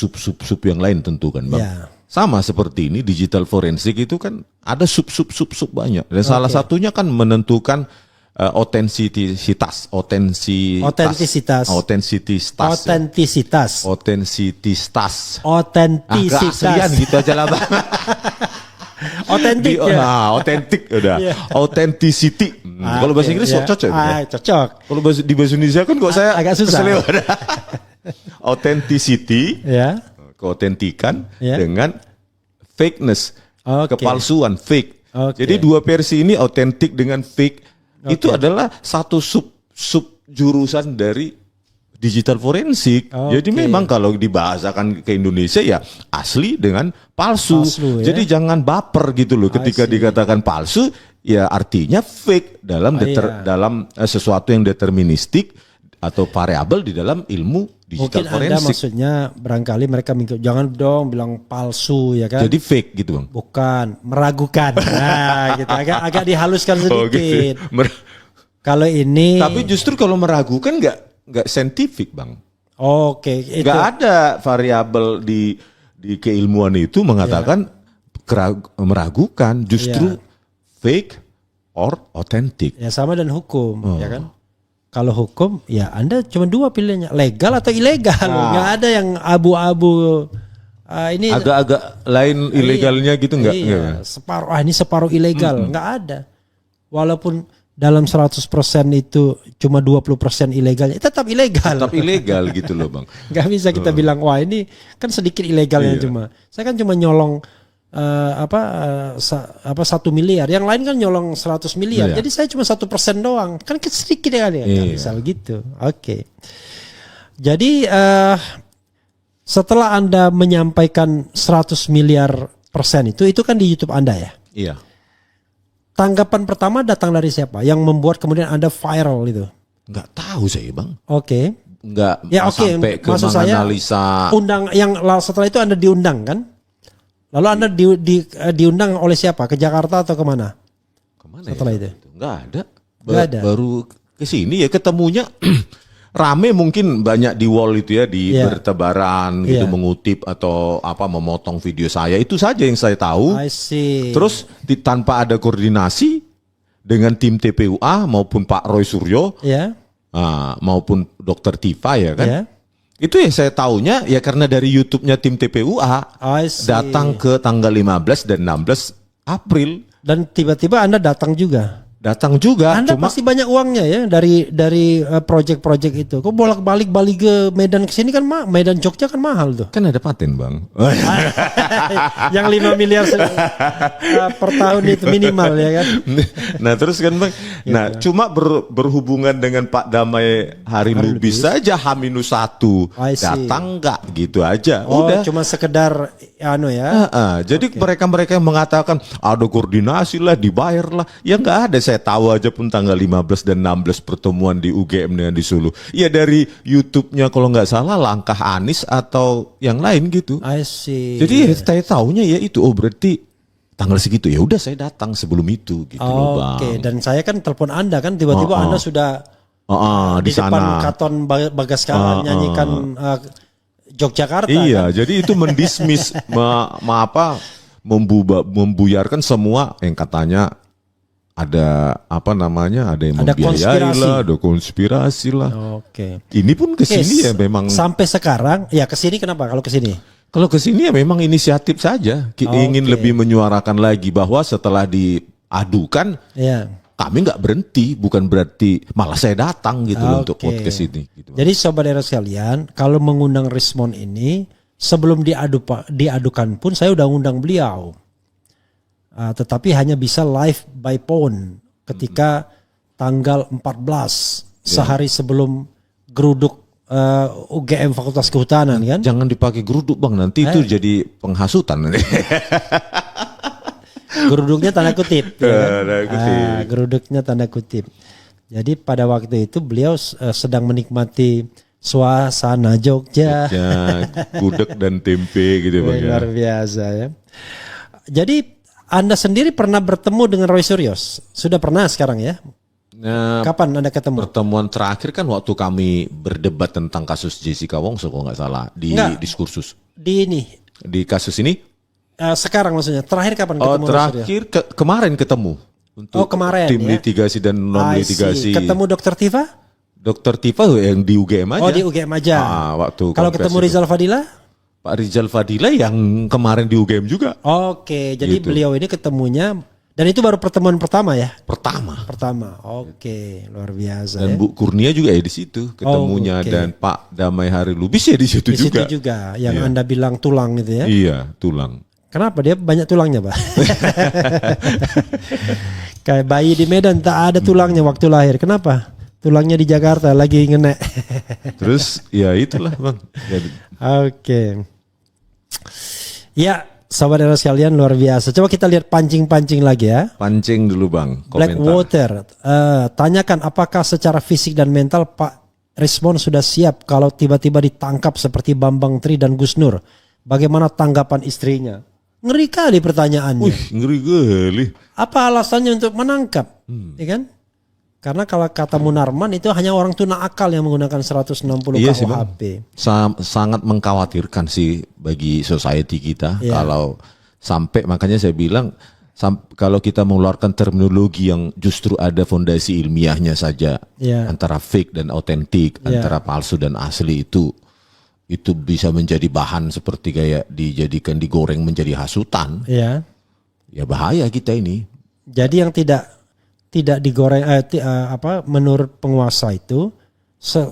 yang lain tentu kan Bang. Ya. Sama seperti ini digital forensik itu kan ada sub banyak. Dan salah satunya kan menentukan otentisitas. Otentisitas. Keaslian gitu aja lah Bang. Otentik ya. Nah, otentik udah. Iya. Authenticity. Kalau bahasa Inggris cocok ya. Cocok. Kalau di bahasa Indonesia kan kok saya agak susah. keseleo. Authenticity, Ya. keotentikan Ya. dengan fakeness, Oke. kepalsuan, fake. Oke. Jadi dua versi ini autentik dengan fake itu adalah satu sub jurusan dari digital forensik. Oke. Jadi memang kalau dibahasakan ke Indonesia ya asli dengan palsu. Palsu, ya. Jadi jangan baper gitu loh ketika see. dikatakan palsu ya artinya fake dalam Iya. dalam sesuatu yang deterministik atau variabel di dalam ilmu digital Mungkin Anda forensik. maksudnya barangkali mereka mikir jangan dong bilang palsu ya kan. Jadi fake gitu Bang. Bukan, meragukan. Nah, gitu agak dihaluskan sedikit. gitu. Kalau ini Tapi justru kalau meragukan nggak saintifik Bang. oke, itu Nggak ada variabel di keilmuan itu mengatakan meragukan, justru fake or authentic. ya sama dan hukum, Oh. ya kan? Kalau hukum ya Anda cuma dua pilihannya, legal atau ilegal. Nggak ada yang abu-abu. Ini Agak-agak lain ilegalnya gitu nggak? Iya, Nggak. separuh ini separuh ilegal, nggak ada. Walaupun dalam 100% itu cuma 20% ilegalnya, tetap ilegal. Tetap ilegal gitu loh Bang. Nggak bisa kita bilang wah ini kan sedikit ilegalnya Iya. cuma. Saya kan cuma nyolong 1 miliar, yang lain kan nyolong 100 miliar. Iya. Jadi saya cuma 1% doang, kan sedikit ya kan ya. Nggak Iya. bisa gitu. Oke. Jadi setelah Anda menyampaikan 100 miliar persen itu kan di YouTube Anda ya. Iya. Tanggapan pertama datang dari siapa? Yang membuat kemudian Anda viral itu? Nggak tahu saya Bang. Oke. Nggak Ya oke, sampai ke maksud saya menganalisa. setelah itu Anda diundang kan? Lalu Anda diundang oleh siapa? Ke Jakarta atau kemana? Kemana setelah ya? itu? Nggak ada. Nggak ada. Baru ke sini ya ketemunya rame mungkin banyak di wall itu ya di Iya. bertebaran gitu Iya. mengutip atau apa memotong video saya itu saja yang saya tahu. I see. Terus tanpa ada koordinasi dengan tim TPUA maupun Pak Roy Suryo ya, maupun Dokter Tifa ya kan. ya. Itu ya saya taunya ya karena dari YouTube-nya tim TPUA I see. datang ke tanggal 15 dan 16 April. Dan tiba-tiba Anda datang juga. Datang juga Anda cuma pasti banyak uangnya ya dari project-project itu. Kok bolak-balik balik ke Medan ke sini kan Medan Jogja kan mahal tuh. kan ada paten Bang. Yang 5 miliar per tahun itu minimal ya kan. Nah terus kan Bang, nah cuma berhubungan dengan Pak Damai hari Lubis saja H-1 I see. datang nggak gitu aja. Oh, Udah. cuma sekedar ya. Jadi mereka yang mengatakan ada koordinasi lah, dibayar lah, ya nggak ada. Saya tahu aja pun tanggal 15 dan 16 pertemuan di UGM dengan di Solo. Ya dari YouTube-nya kalau nggak salah Langkah Anies atau yang lain gitu. I see. Jadi saya tahunya ya itu berarti tanggal segitu ya udah saya datang sebelum itu gitu loh Bang. Oke, dan saya kan telepon Anda kan tiba-tiba Anda sudah di depan sana. Katon Bagaskara nyanyikan Yogyakarta. Iya, kan? jadi itu mendismiss membuyarkan semua yang katanya ada ada yang Ada membiayai konspirasi. lah, ada konspirasi lah. Oke. Ini pun kesini ya memang. Sampai sekarang ya kesini kenapa kalau kesini? Kalau kesini ya memang inisiatif saja. Ingin Oke. lebih menyuarakan lagi bahwa setelah diadukan Ya. kami nggak berhenti, bukan berarti malah saya datang gitu loh untuk Oke. podcast ini. Gitu. Jadi sobat era sekalian, kalau mengundang Rismon ini sebelum diadukan pun saya udah undang beliau. Tetapi hanya bisa live by phone ketika tanggal 14 sehari sebelum geruduk UGM Fakultas Kehutanan kan. Jangan dipakai geruduk Bang, nanti itu jadi penghasutan. Geruduknya tanda kutip. Ya kan? Tanda kutip. Geruduknya tanda kutip. Jadi pada waktu itu beliau sedang menikmati Suasana Jogja. Ya, gudeg dan tempe gitu Bang. Luar biasa ya. Jadi Anda sendiri pernah bertemu dengan Roy Suryo? Sudah pernah sekarang ya? Nah, Kapan Anda ketemu? pertemuan terakhir kan waktu kami berdebat tentang kasus Jessica Wongso kalau nggak salah di Nggak. diskursus. Di ini. Di kasus ini? Sekarang maksudnya. Terakhir kapan Oh, ketemu Roy Suryo? terakhir kemarin ketemu. Untuk kemarin tim ya. litigasi dan non I see. litigasi. Ketemu Dr. Tifa? Dokter Tifa yang di UGM aja. Oh di UGM aja. Waktu Kalau konversi ketemu itu. Rizal Fadila? Pak Rizal Fadila yang kemarin di UGM juga. Oke, jadi Gitu. beliau ini ketemunya dan itu baru pertemuan pertama ya? Pertama. Pertama. Oke, luar biasa Dan ya. Bu Kurnia juga ya di situ ketemunya oke. dan Pak Damai Hari Lubis ya di situ Di situ juga. juga yang Iya. Anda bilang tulang itu ya. Iya, tulang. Kenapa dia banyak tulangnya, Pak? Kayak bayi di Medan tak ada tulangnya waktu lahir. Kenapa? Tulangnya di Jakarta lagi ngenek. Terus ya itulah Bang. Jadi, Oke. Ya, saudara sekalian luar biasa. Coba kita lihat pancing-pancing lagi ya. pancing dulu Bang, komentar. Blackwater, tanyakan apakah secara fisik dan mental Pak Rismon sudah siap kalau tiba-tiba ditangkap seperti Bambang Tri dan Gus Nur. Bagaimana tanggapan istrinya? Ngeri kali pertanyaannya. Wih, ngeri kali. Apa alasannya untuk menangkap? Ya kan? Karena kalau kata Munarman itu hanya orang tuna akal yang menggunakan 160 Iya sih, Bang. KUHP. Sangat mengkhawatirkan sih bagi society kita Iya. kalau sampai, makanya saya bilang kalau kita mengeluarkan terminologi yang justru ada fondasi ilmiahnya saja, Iya. antara fake dan otentik, Iya. antara palsu dan asli itu bisa menjadi bahan seperti kayak digoreng menjadi hasutan. Ya. Ya bahaya kita ini. Jadi yang tidak digoreng menurut penguasa itu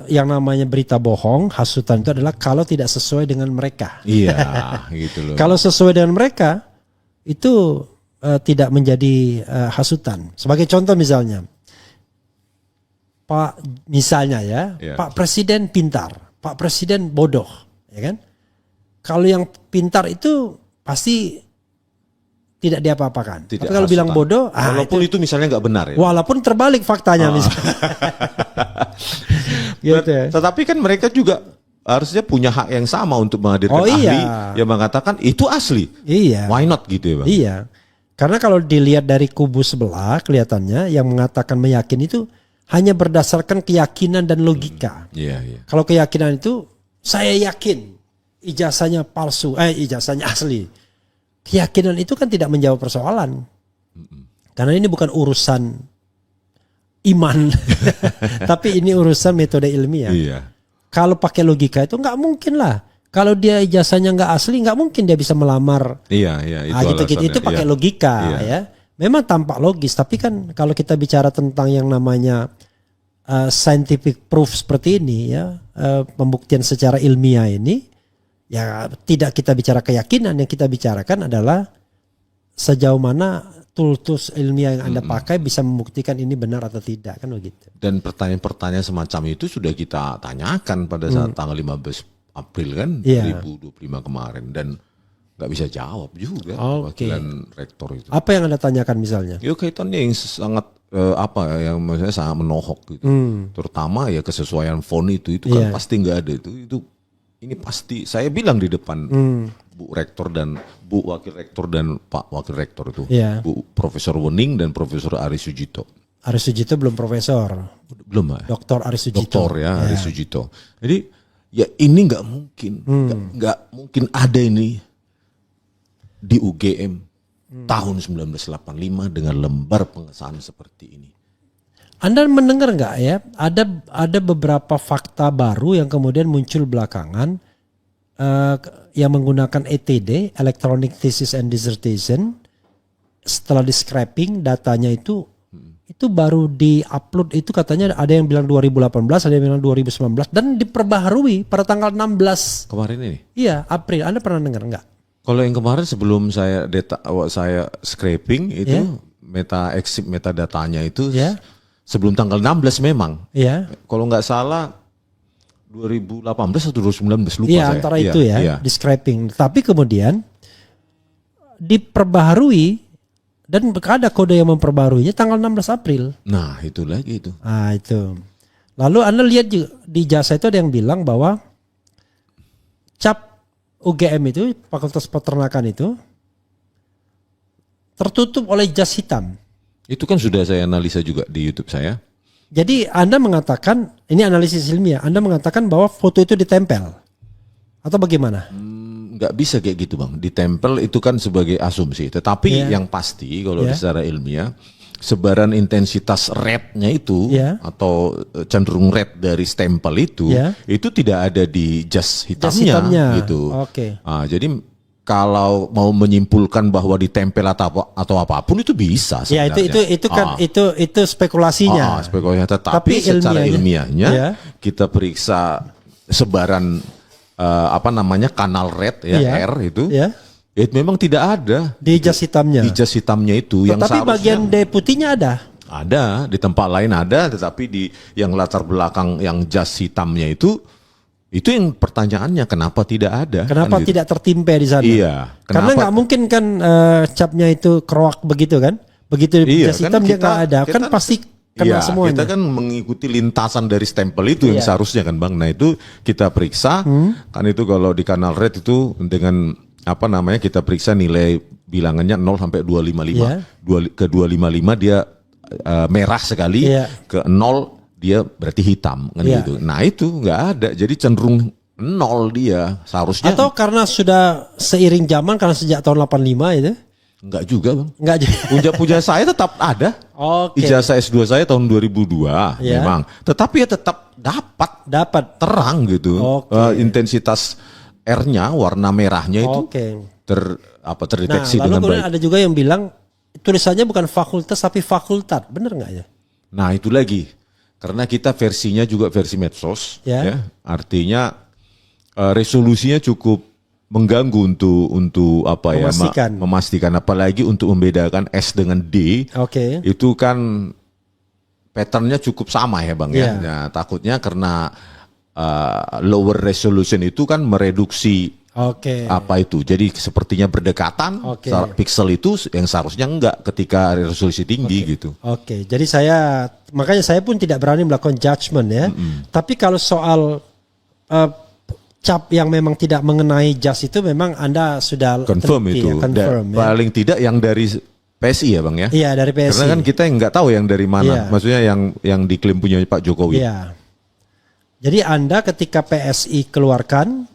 yang namanya berita bohong, hasutan itu adalah kalau tidak sesuai dengan mereka. Iya, gitu loh. Kalau sesuai dengan mereka itu tidak menjadi hasutan. Sebagai contoh misalnya, misalnya ya, Iya. Pak Presiden pintar, Pak Presiden bodoh, ya kan? Kalau yang pintar itu pasti tidak diapa-apakan. Tidak Tapi kalau bilang hasutan. bodoh, Walaupun itu misalnya nggak benar ya. walaupun terbalik faktanya misalnya. Gitu ya. Tetapi kan mereka juga harusnya punya hak yang sama untuk menghadirkan Oh, iya. ahli yang mengatakan itu asli. Iya. Why not gitu ya Bang? Iya. Karena kalau dilihat dari kubu sebelah kelihatannya yang mengatakan meyakini itu hanya berdasarkan keyakinan dan logika. Iya, iya. Kalau keyakinan itu saya yakin ijazahnya palsu, ijazahnya asli. Keyakinan itu kan tidak menjawab persoalan. Karena ini bukan urusan iman. Tapi ini urusan metode ilmiah. Iya. Kalau pakai logika itu nggak mungkin lah. Kalau dia ijazahnya nggak asli, nggak mungkin dia bisa melamar. Iya, iya, itu Gitu-gitu itu alasannya. pakai Iya. logika Iya. ya. Memang tampak logis, tapi kan kalau kita bicara tentang yang namanya scientific proof seperti ini ya, pembuktian secara ilmiah ini, ya tidak kita bicara keyakinan, yang kita bicarakan adalah sejauh mana tools ilmiah yang Anda pakai bisa membuktikan ini benar atau tidak, kan begitu. Dan pertanyaan-pertanyaan semacam itu sudah kita tanyakan pada saat tanggal 15 April kan, Iya. 2025 kemarin, dan nggak bisa jawab juga Oke. wakilan rektor itu. Apa yang Anda tanyakan misalnya? Ya kaitannya yang sangat yang maksudnya sangat menohok gitu. Terutama ya kesesuaian font itu kan Iya. pasti nggak ada itu. Ini pasti saya bilang di depan Bu Rektor dan Bu Wakil Rektor dan Pak Wakil Rektor itu, Iya. Bu Profesor Wening dan Profesor Aris Sujito. Aris Sujito belum profesor, Belum ya? Dr. Aris Sujito. Doktor ya, Aris Sujito. Jadi ya ini nggak mungkin, nggak mungkin ada ini di UGM tahun 1985 dengan lembar pengesahan seperti ini. Anda mendengar nggak ya? Ada beberapa fakta baru yang kemudian muncul belakangan yang menggunakan ETD, Electronic Thesis and Dissertation. Setelah di scraping datanya itu baru di-upload, itu katanya ada yang bilang 2018, ada yang bilang 2019 dan diperbaharui pada tanggal 16. Kemarin ini. Iya, April. Anda pernah dengar nggak? Kalau yang kemarin sebelum saya saya scraping itu Ya. metadatanya itu Ya. sebelum tanggal 16 memang. Iya. Kalau nggak salah 2018 atau 2019 lupa Iya, saya. antara Iya, itu ya, iya. di scraping. Tapi kemudian diperbaharui dan ada kode yang memperbaharuinya tanggal 16 April. Nah, itu lagi itu. Ah itu. Lalu Anda lihat juga di ijazah itu ada yang bilang bahwa cap UGM itu, Fakultas Peternakan itu tertutup oleh jas hitam. Itu kan sudah saya analisa juga di YouTube saya. Jadi Anda mengatakan, ini analisis ilmiah, Anda mengatakan bahwa foto itu ditempel atau bagaimana? Nggak bisa kayak gitu bang. Ditempel itu kan sebagai asumsi. Tetapi Iya. yang pasti kalau Iya. secara ilmiah, sebaran intensitas red-nya itu Iya. atau cenderung red dari stempel itu tidak ada di jas hitamnya, gitu. Oke. Ah, jadi kalau mau menyimpulkan bahwa ditempel atau apapun itu bisa Ya sebenarnya. itu kan itu spekulasinya. Spekulasinya. Tetapi Tapi secara ilmiahnya, ilmiahnya ya. kita periksa sebaran kanal red ya, Iya. R itu. Ya. Itu memang tidak ada Di jas hitamnya. di jas hitamnya itu yang Tapi seharusnya bagian D putihnya ada. ada di tempat lain ada, tetapi di yang latar belakang yang jas hitamnya itu yang pertanyaannya kenapa tidak ada? Kenapa kan gitu. tidak tertimpa di sana? Iya, Karena kenapa- nggak mungkin kan capnya itu keroak begitu kan? Begitu di Iya, jas hitam dia nggak ada. Kan kita- pasti kena iya, semuanya. kita kan mengikuti lintasan dari stempel itu yang Iya. seharusnya kan bang. Nah itu kita periksa, kan itu kalau di kanal red itu dengan kita periksa nilai bilangannya 0 sampai 255. Iya. Ke 255 dia merah sekali, Iya. ke 0 dia berarti hitam kan Iya. gitu. Nah itu nggak ada, jadi cenderung 0 dia seharusnya. Atau karena sudah seiring zaman karena sejak tahun 85 itu? Nggak juga bang. Enggak juga. Punya saya tetap ada. Oke. Ijazah S2 saya tahun 2002 Iya. memang. Tetapi ya tetap Dapat. terang gitu. Oke. Intensitas R-nya warna merahnya itu Oke. terdeteksi Nah, lalu dengan kemudian baik. ada juga yang bilang tulisannya bukan fakultas tapi fakultat. Bener nggak ya? Nah, itu lagi. Karena kita versinya juga versi medsos Ya. Artinya resolusinya cukup mengganggu untuk memastikan apalagi untuk membedakan S dengan D. Oke. Itu kan patternnya cukup sama ya Bang ya. Iya. Nah, takutnya karena lower resolution itu kan mereduksi Oke. jadi sepertinya berdekatan. Oke. Pixel itu yang seharusnya enggak ketika resolusi tinggi gitu. Oke, jadi makanya saya pun tidak berani melakukan judgement ya. Tapi kalau soal cap yang memang tidak mengenai jas itu memang Anda sudah Confirm teliti itu. ya, confirm ya. Paling tidak yang dari PSI ya Bang ya. Iya, dari PSI. Karena kan kita nggak tahu yang dari mana. Iya. Maksudnya yang diklaim punya Pak Jokowi. Iya. Jadi Anda ketika PSI keluarkan,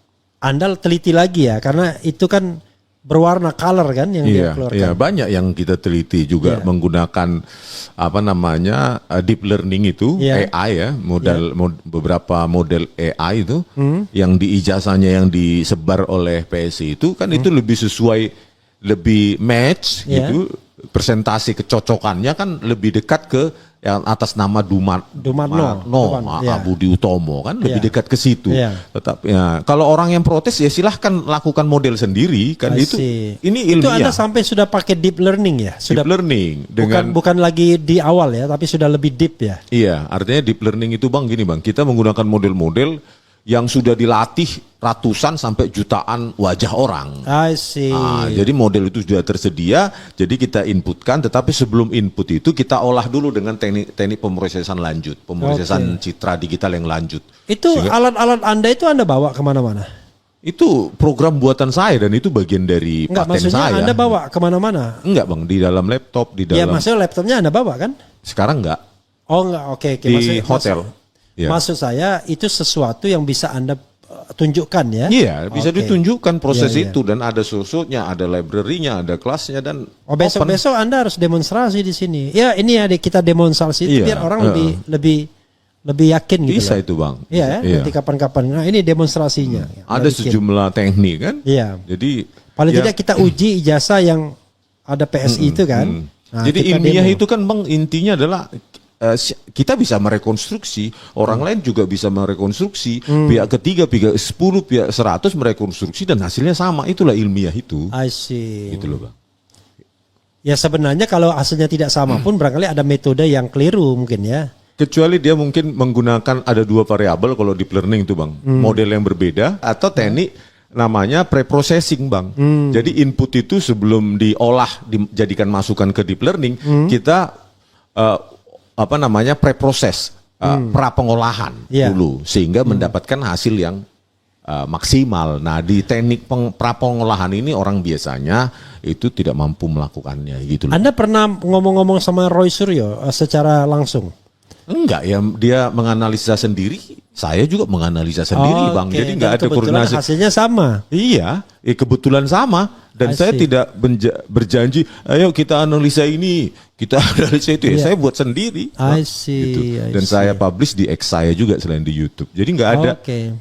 Anda teliti lagi ya, karena itu kan berwarna color kan yang dia keluarkan. Iya, banyak yang kita teliti juga Iya. menggunakan deep learning itu, Iya. AI ya, beberapa model AI itu yang di ijazahnya yang disebar oleh PSI itu kan itu lebih sesuai, lebih match Iya. gitu, presentasi kecocokannya kan lebih dekat ke yang atas nama Dumarno, iya. Budi Utomo kan lebih Iya. dekat ke situ. Iya. Tetapi ya, kalau orang yang protes ya silahkan lakukan model sendiri kan I itu. see. Ini Itu ilmiah. Anda sampai sudah pakai deep learning ya? Sudah Deep learning dengan bukan lagi di awal ya, tapi sudah lebih deep ya. iya, artinya deep learning itu Bang gini Bang, kita menggunakan model-model yang sudah dilatih ratusan sampai jutaan wajah orang. I see. Jadi model itu sudah tersedia, jadi kita inputkan, tetapi sebelum input itu kita olah dulu dengan teknik pemrosesan lanjut, pemrosesan citra digital yang lanjut. Itu alat-alat Anda itu Anda bawa kemana-mana? Itu program buatan saya dan itu bagian dari Enggak, paten maksudnya saya. Anda bawa kemana-mana? Enggak Bang, di dalam laptop, di Ya dalam. maksudnya laptopnya Anda bawa kan? Sekarang enggak. Oh enggak, oke. Di hotel. Ya. Maksud saya itu sesuatu yang bisa Anda tunjukkan ya? Iya, bisa Oke. ditunjukkan proses Iya, iya. itu dan ada susunya, ada library-nya, ada kelasnya dan Oh besok Anda harus demonstrasi di sini. Ya ini ya kita demonstrasi itu Iya, biar orang lebih yakin gitu. bisa loh. itu Bang. Iya ya, nanti kapan-kapan. Nah ini demonstrasinya. Ada Biar bikin. sejumlah teknik kan. Iya. Jadi Paling ya, tidak kita uji ijazah yang ada PSI itu kan. Nah, jadi kita ilmiah demo. itu kan Bang intinya adalah kita bisa merekonstruksi, orang lain juga bisa merekonstruksi, pihak ketiga, pihak 10, pihak 100 merekonstruksi dan hasilnya sama, itulah ilmiah itu. I see. Gitu loh Bang. Ya sebenarnya kalau hasilnya tidak sama pun barangkali ada metode yang keliru mungkin ya. Kecuali dia mungkin menggunakan ada 2 variabel kalau deep learning itu Bang, model yang berbeda atau teknik namanya pre-processing Bang. Jadi input itu sebelum diolah dijadikan masukan ke deep learning, kita pre-proses pra pengolahan Iya. dulu sehingga mendapatkan hasil yang maksimal. Nah, di teknik pra pengolahan ini orang biasanya itu tidak mampu melakukannya gitu loh. Anda pernah ngomong-ngomong sama Roy Suryo secara langsung? Enggak ya, dia menganalisa sendiri, saya juga menganalisa sendiri Bang. Oke, Jadi dan enggak ada kebetulan koordinasi. hasilnya sama. Iya, kebetulan sama dan I saya see. tidak berjanji, ayo kita analisa ini, kita analisa itu ya. Iya. Saya buat sendiri. I Bang. see, Gitu. I Dan see. saya publish di X saya juga selain di YouTube. Jadi enggak ada Oke.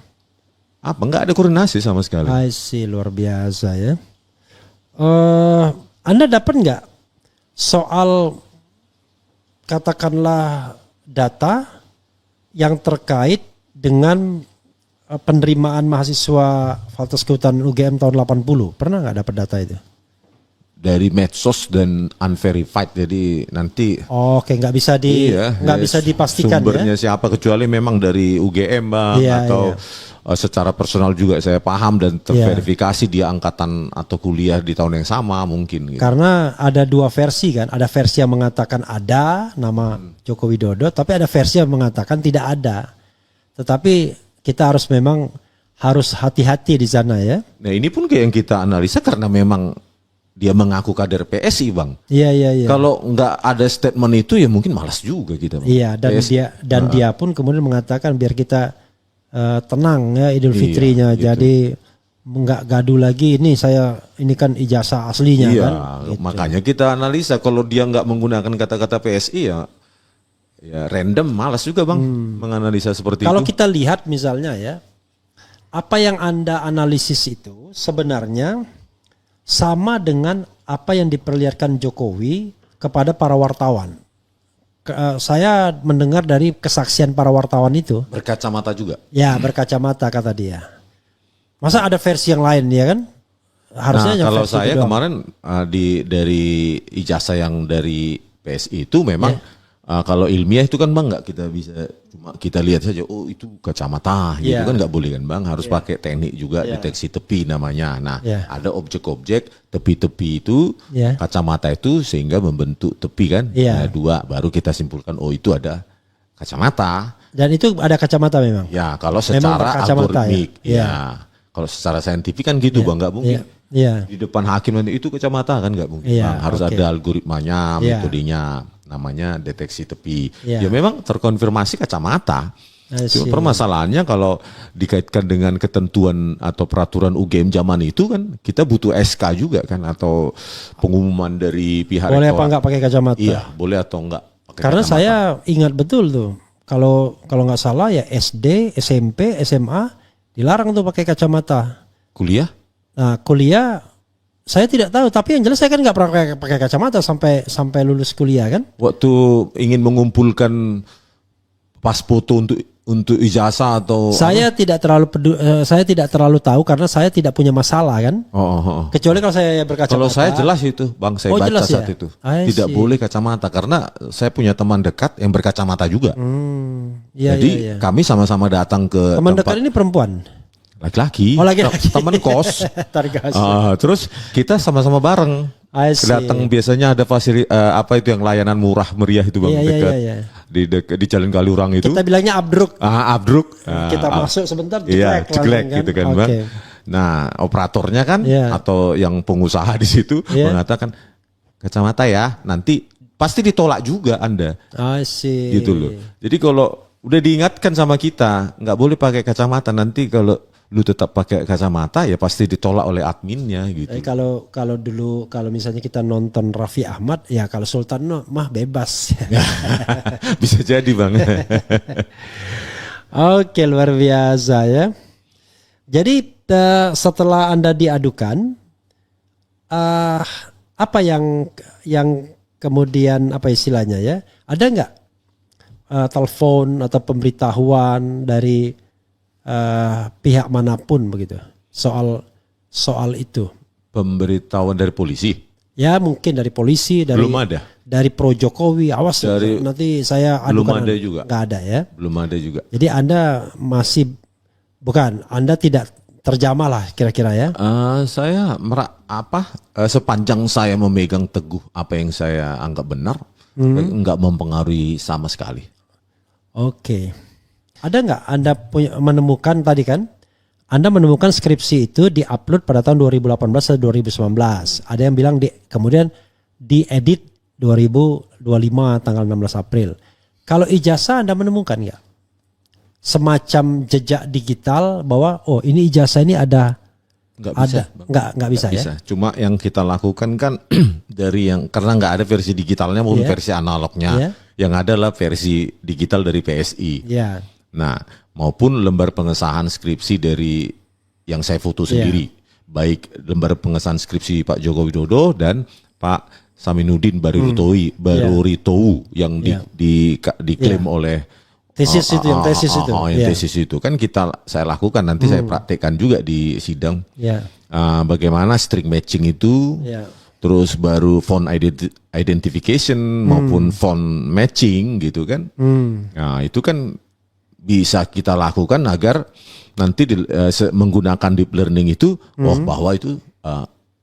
enggak ada koordinasi sama sekali. I see, luar biasa ya. Anda dapat nggak soal katakanlah data yang terkait dengan penerimaan mahasiswa Fakultas Kehutanan UGM tahun 80? Pernah nggak dapat data itu? Dari medsos dan unverified, jadi nanti Oke, nggak bisa bisa dipastikan sumbernya ya. siapa kecuali memang dari UGM Bang Iya, atau secara personal juga saya paham dan terverifikasi dia angkatan atau kuliah di tahun yang sama mungkin gitu. Karena ada dua versi kan, ada versi yang mengatakan ada nama Joko Widodo, tapi ada versi yang mengatakan tidak ada. Tetapi kita harus hati-hati di sana ya. Nah ini pun kayak yang kita analisa karena memang dia mengaku kader PSI Bang. Iya. Kalau nggak ada statement itu ya mungkin malas juga kita Bang. Iya, dan dia pun kemudian mengatakan biar kita tenang ya Idul Fitrinya, gitu. jadi nggak gaduh lagi. Ini kan ijazah aslinya Iya, kan. Gitu. makanya kita analisa kalau dia nggak menggunakan kata-kata PSI ya random, malas juga Bang menganalisa seperti Kalau itu. kita lihat misalnya ya, apa yang Anda analisis itu sebenarnya sama dengan apa yang diperlihatkan Jokowi kepada para wartawan. Saya mendengar dari kesaksian para wartawan itu. Berkacamata juga. Ya, berkacamata kata dia. Masa ada versi yang lain ya kan? Harusnya yang kalau versi saya itu doang. kemarin dari ijazah yang dari PSI itu memang kalau ilmiah itu kan Bang nggak kita bisa cuma kita lihat saja oh itu kacamata gitu Yeah. kan nggak boleh kan Bang, harus pakai teknik juga deteksi tepi namanya. Nah ada objek-objek tepi-tepi itu kacamata itu sehingga membentuk tepi kan. Nah, dua baru kita simpulkan oh itu ada kacamata. Dan itu ada kacamata memang. Ya kalau secara algoritmik ya. Kalau secara saintifik kan gitu Bang, nggak mungkin. Di depan hakim nanti itu kacamata kan nggak mungkin Bang. Harus ada algoritmanya, metodenya, namanya deteksi tepi. Ya memang terkonfirmasi kacamata. Cuma permasalahannya kalau dikaitkan dengan ketentuan atau peraturan UGM zaman itu kan kita butuh SK juga kan atau pengumuman dari pihak boleh rektorat. apa enggak pakai kacamata? Iya, boleh atau enggak pakai Karena kacamata. saya ingat betul tuh. Kalau nggak salah ya SD, SMP, SMA dilarang tuh pakai kacamata. Kuliah? Nah, kuliah saya tidak tahu, tapi yang jelas saya kan nggak pernah pakai kacamata sampai lulus kuliah kan. Waktu ingin mengumpulkan pas foto untuk ijazah atau saya tidak terlalu tahu karena saya tidak punya masalah kan. Kecuali kalau saya berkacamata. Kalau saya jelas itu, Bang, saya baca jelas saat ya? itu. I Tidak see. boleh kacamata karena saya punya teman dekat yang berkacamata juga. Jadi kami sama-sama datang ke teman tempat dekat ini perempuan. laki-laki, Oh, laki-laki. teman kos. Tarik gas. Terus kita sama-sama bareng. I see. Datang biasanya ada apa itu yang layanan murah meriah itu Bang, Iya, dekat iya. di Jalan Kaliurang itu. Kita bilangnya abdruk. Abdruk. Kita masuk sebentar Iya, jeglek jeglek langsung gitu kan Bang. Oke. Nah, operatornya kan Iya. atau yang pengusaha di situ mengatakan kacamata ya, nanti pasti ditolak juga Anda. I see. Gitu loh. Jadi kalau udah diingatkan sama kita, nggak boleh pakai kacamata, nanti kalau lu tetap pakai kacamata ya pasti ditolak oleh adminnya gitu. Kalau dulu kalau misalnya kita nonton Raffi Ahmad ya kalau Sultan mah bebas. Bisa jadi Bang. Oke, luar biasa ya. Jadi setelah Anda diadukan apa yang kemudian apa istilahnya ya? Ada nggak telepon atau pemberitahuan dari pihak manapun begitu soal itu? Pemberitahuan dari polisi? Ya mungkin dari polisi, Belum ada. Dari Pro Jokowi, awas nanti saya adukan. Belum ada juga. Nggak ada ya? Belum ada juga. Jadi Anda Anda tidak terjamah lah kira-kira ya? Saya sepanjang saya memegang teguh apa yang saya anggap benar, nggak mempengaruhi sama sekali. Oke. Ada nggak Anda menemukan tadi kan? Anda menemukan skripsi itu diupload pada tahun 2018 atau 2019. Ada yang bilang kemudian diedit 2025 tanggal 16 April. Kalau ijazah Anda menemukan nggak? Semacam jejak digital bahwa ini ijazah ini ada. Nggak bisa, nggak bisa ya. Cuma yang kita lakukan kan dari karena nggak ada versi digitalnya maupun versi analognya, yang ada adalah versi digital dari PSI. Yeah. Nah, maupun lembar pengesahan skripsi dari yang saya foto sendiri, baik lembar pengesahan skripsi Pak Joko Widodo dan Pak Saminuddin Baruritowu yang diklaim oleh tesis itu yang tesis itu. Tesis itu kan saya lakukan nanti saya praktekkan juga di sidang. Bagaimana string matching itu, terus baru font identification maupun font matching gitu kan. Nah, itu kan bisa kita lakukan agar nanti menggunakan deep learning itu bahwa itu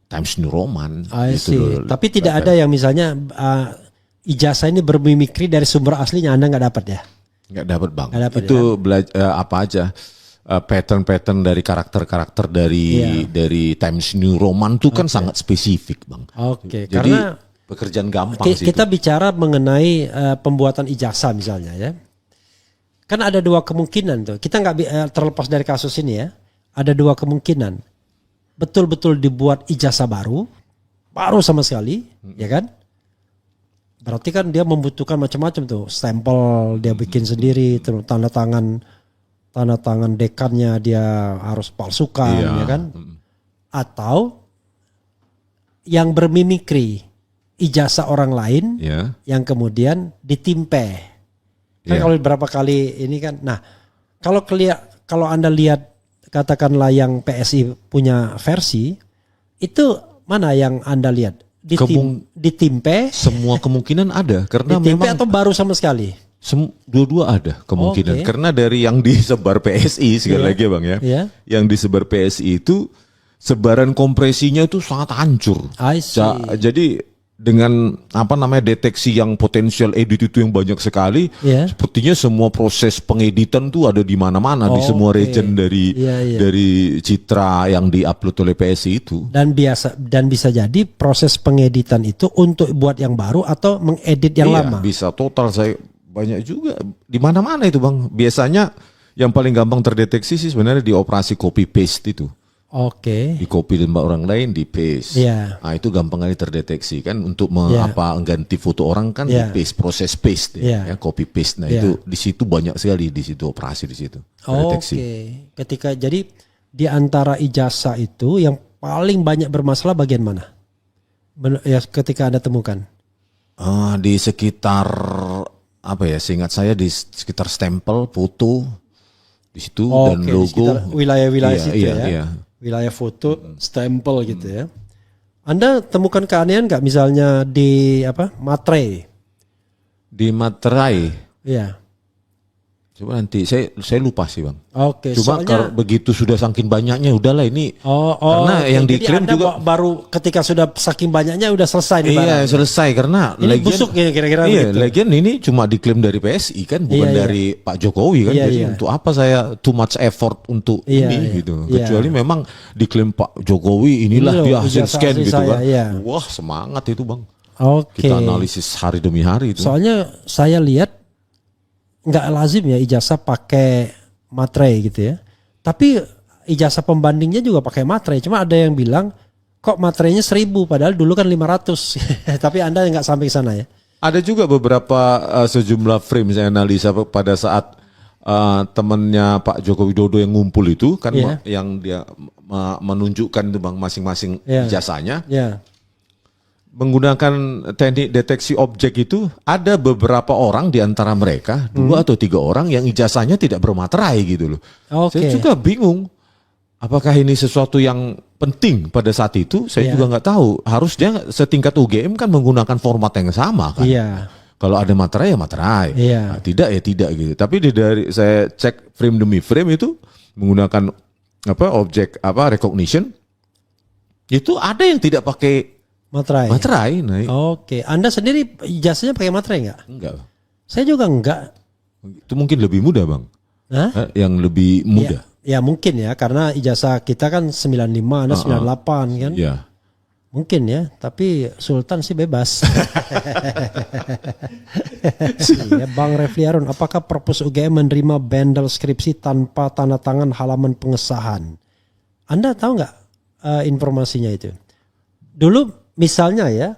Times New Roman gitu. Tapi tidak ada yang misalnya ijazah ini bermimikri dari sumber aslinya Anda nggak dapat ya? Nggak dapat bang. Nggak dapet, itu apa aja pattern-pattern dari karakter-karakter dari Times New Roman itu kan sangat spesifik bang. Oke. Jadi Karena pekerjaan gampang sih. Kita bicara mengenai pembuatan ijazah misalnya ya. Kan ada dua kemungkinan tuh. Kita nggak terlepas dari kasus ini ya. Ada dua kemungkinan. Betul-betul dibuat ijazah baru sama sekali, ya kan? Berarti kan dia membutuhkan macam-macam tuh. Stempel dia bikin sendiri, terus tanda tangan dekannya dia harus palsukan, ya kan? Atau yang bermimikri ijazah orang lain yang kemudian ditimpe. Kan kalau berapa kali ini kan. Nah, kalau Anda lihat katakanlah yang PSI punya versi, itu mana yang Anda lihat? Ditimpe? Semua kemungkinan ada karena ditimpe memang atau baru sama sekali? Dua-dua ada kemungkinan. Karena dari yang disebar PSI sekali lagi bang ya, yang disebar PSI itu sebaran kompresinya itu sangat hancur. Jadi dengan deteksi yang potensial edit itu yang banyak sekali, sepertinya semua proses pengeditan tuh ada di mana-mana di semua region dari citra yang diupload oleh PSI itu. Dan bisa jadi proses pengeditan itu untuk buat yang baru atau mengedit yang lama. Bisa total saya banyak juga di mana-mana itu bang. Biasanya yang paling gampang terdeteksi sih sebenarnya di operasi copy paste itu. Di copy dari orang lain di paste. Nah itu gampang kali terdeteksi kan untuk mengganti foto orang kan di paste, proses paste ya copy paste. Nah itu di situ banyak sekali di situ operasi di situ terdeteksi. Ketika jadi di antara ijazah itu yang paling banyak bermasalah bagian mana? Ketika Anda temukan? Di sekitar seingat saya di sekitar stempel foto di situ dan logo wilayah-wilayah situ wilayah foto, stempel gitu ya. Anda temukan keanehan nggak misalnya di materai? Di materai? Iya. Coba nanti saya lupa sih bang. Cuma kalau begitu sudah saking banyaknya udahlah ini. Karena yang diklaim Anda juga baru ketika sudah saking banyaknya udah selesai nih. Selesai karena ini busuk ya kira-kira. Lagian ini cuma diklaim dari PSI kan, bukan dari Pak Jokowi kan. Jadi untuk apa saya too much effort untuk ini gitu. Kecuali memang diklaim Pak Jokowi inilah dia hasil scan gitu kan. Wah semangat itu bang. Kita analisis hari demi hari itu. Soalnya saya lihat nggak lazim ya ijazah pakai materai gitu ya. Tapi ijazah pembandingnya juga pakai materai. Cuma ada yang bilang kok materainya 1.000 padahal dulu kan 500. Tapi Anda nggak sampai ke sana ya. Ada juga beberapa sejumlah frame saya analisa pada saat temannya Pak Joko Widodo yang ngumpul itu kan yang dia menunjukkan itu bang masing-masing ijazahnya. Menggunakan teknik deteksi objek itu ada beberapa orang di antara mereka 2 atau 3 orang yang ijazahnya tidak bermaterai gitu loh. Saya juga bingung apakah ini sesuatu yang penting pada saat itu. Saya juga nggak tahu. Harusnya setingkat UGM kan menggunakan format yang sama kan. Kalau ada materai ya materai. Nah, tidak ya tidak gitu. Tapi dari saya cek frame demi frame itu menggunakan objek recognition itu ada yang tidak pakai materai. Nah. Anda sendiri ijazahnya pakai materai nggak? Enggak. Saya juga enggak. Itu mungkin lebih mudah Bang. Hah? Yang lebih mudah. Ya mungkin ya, karena ijazah kita kan 95, Anda 98 kan. Ya. Mungkin ya, tapi Sultan sih bebas. Iya, Bang Refli Harun, apakah Perpus UGM menerima bundle skripsi tanpa tanda tangan halaman pengesahan? Anda tahu nggak informasinya itu? Dulu misalnya ya,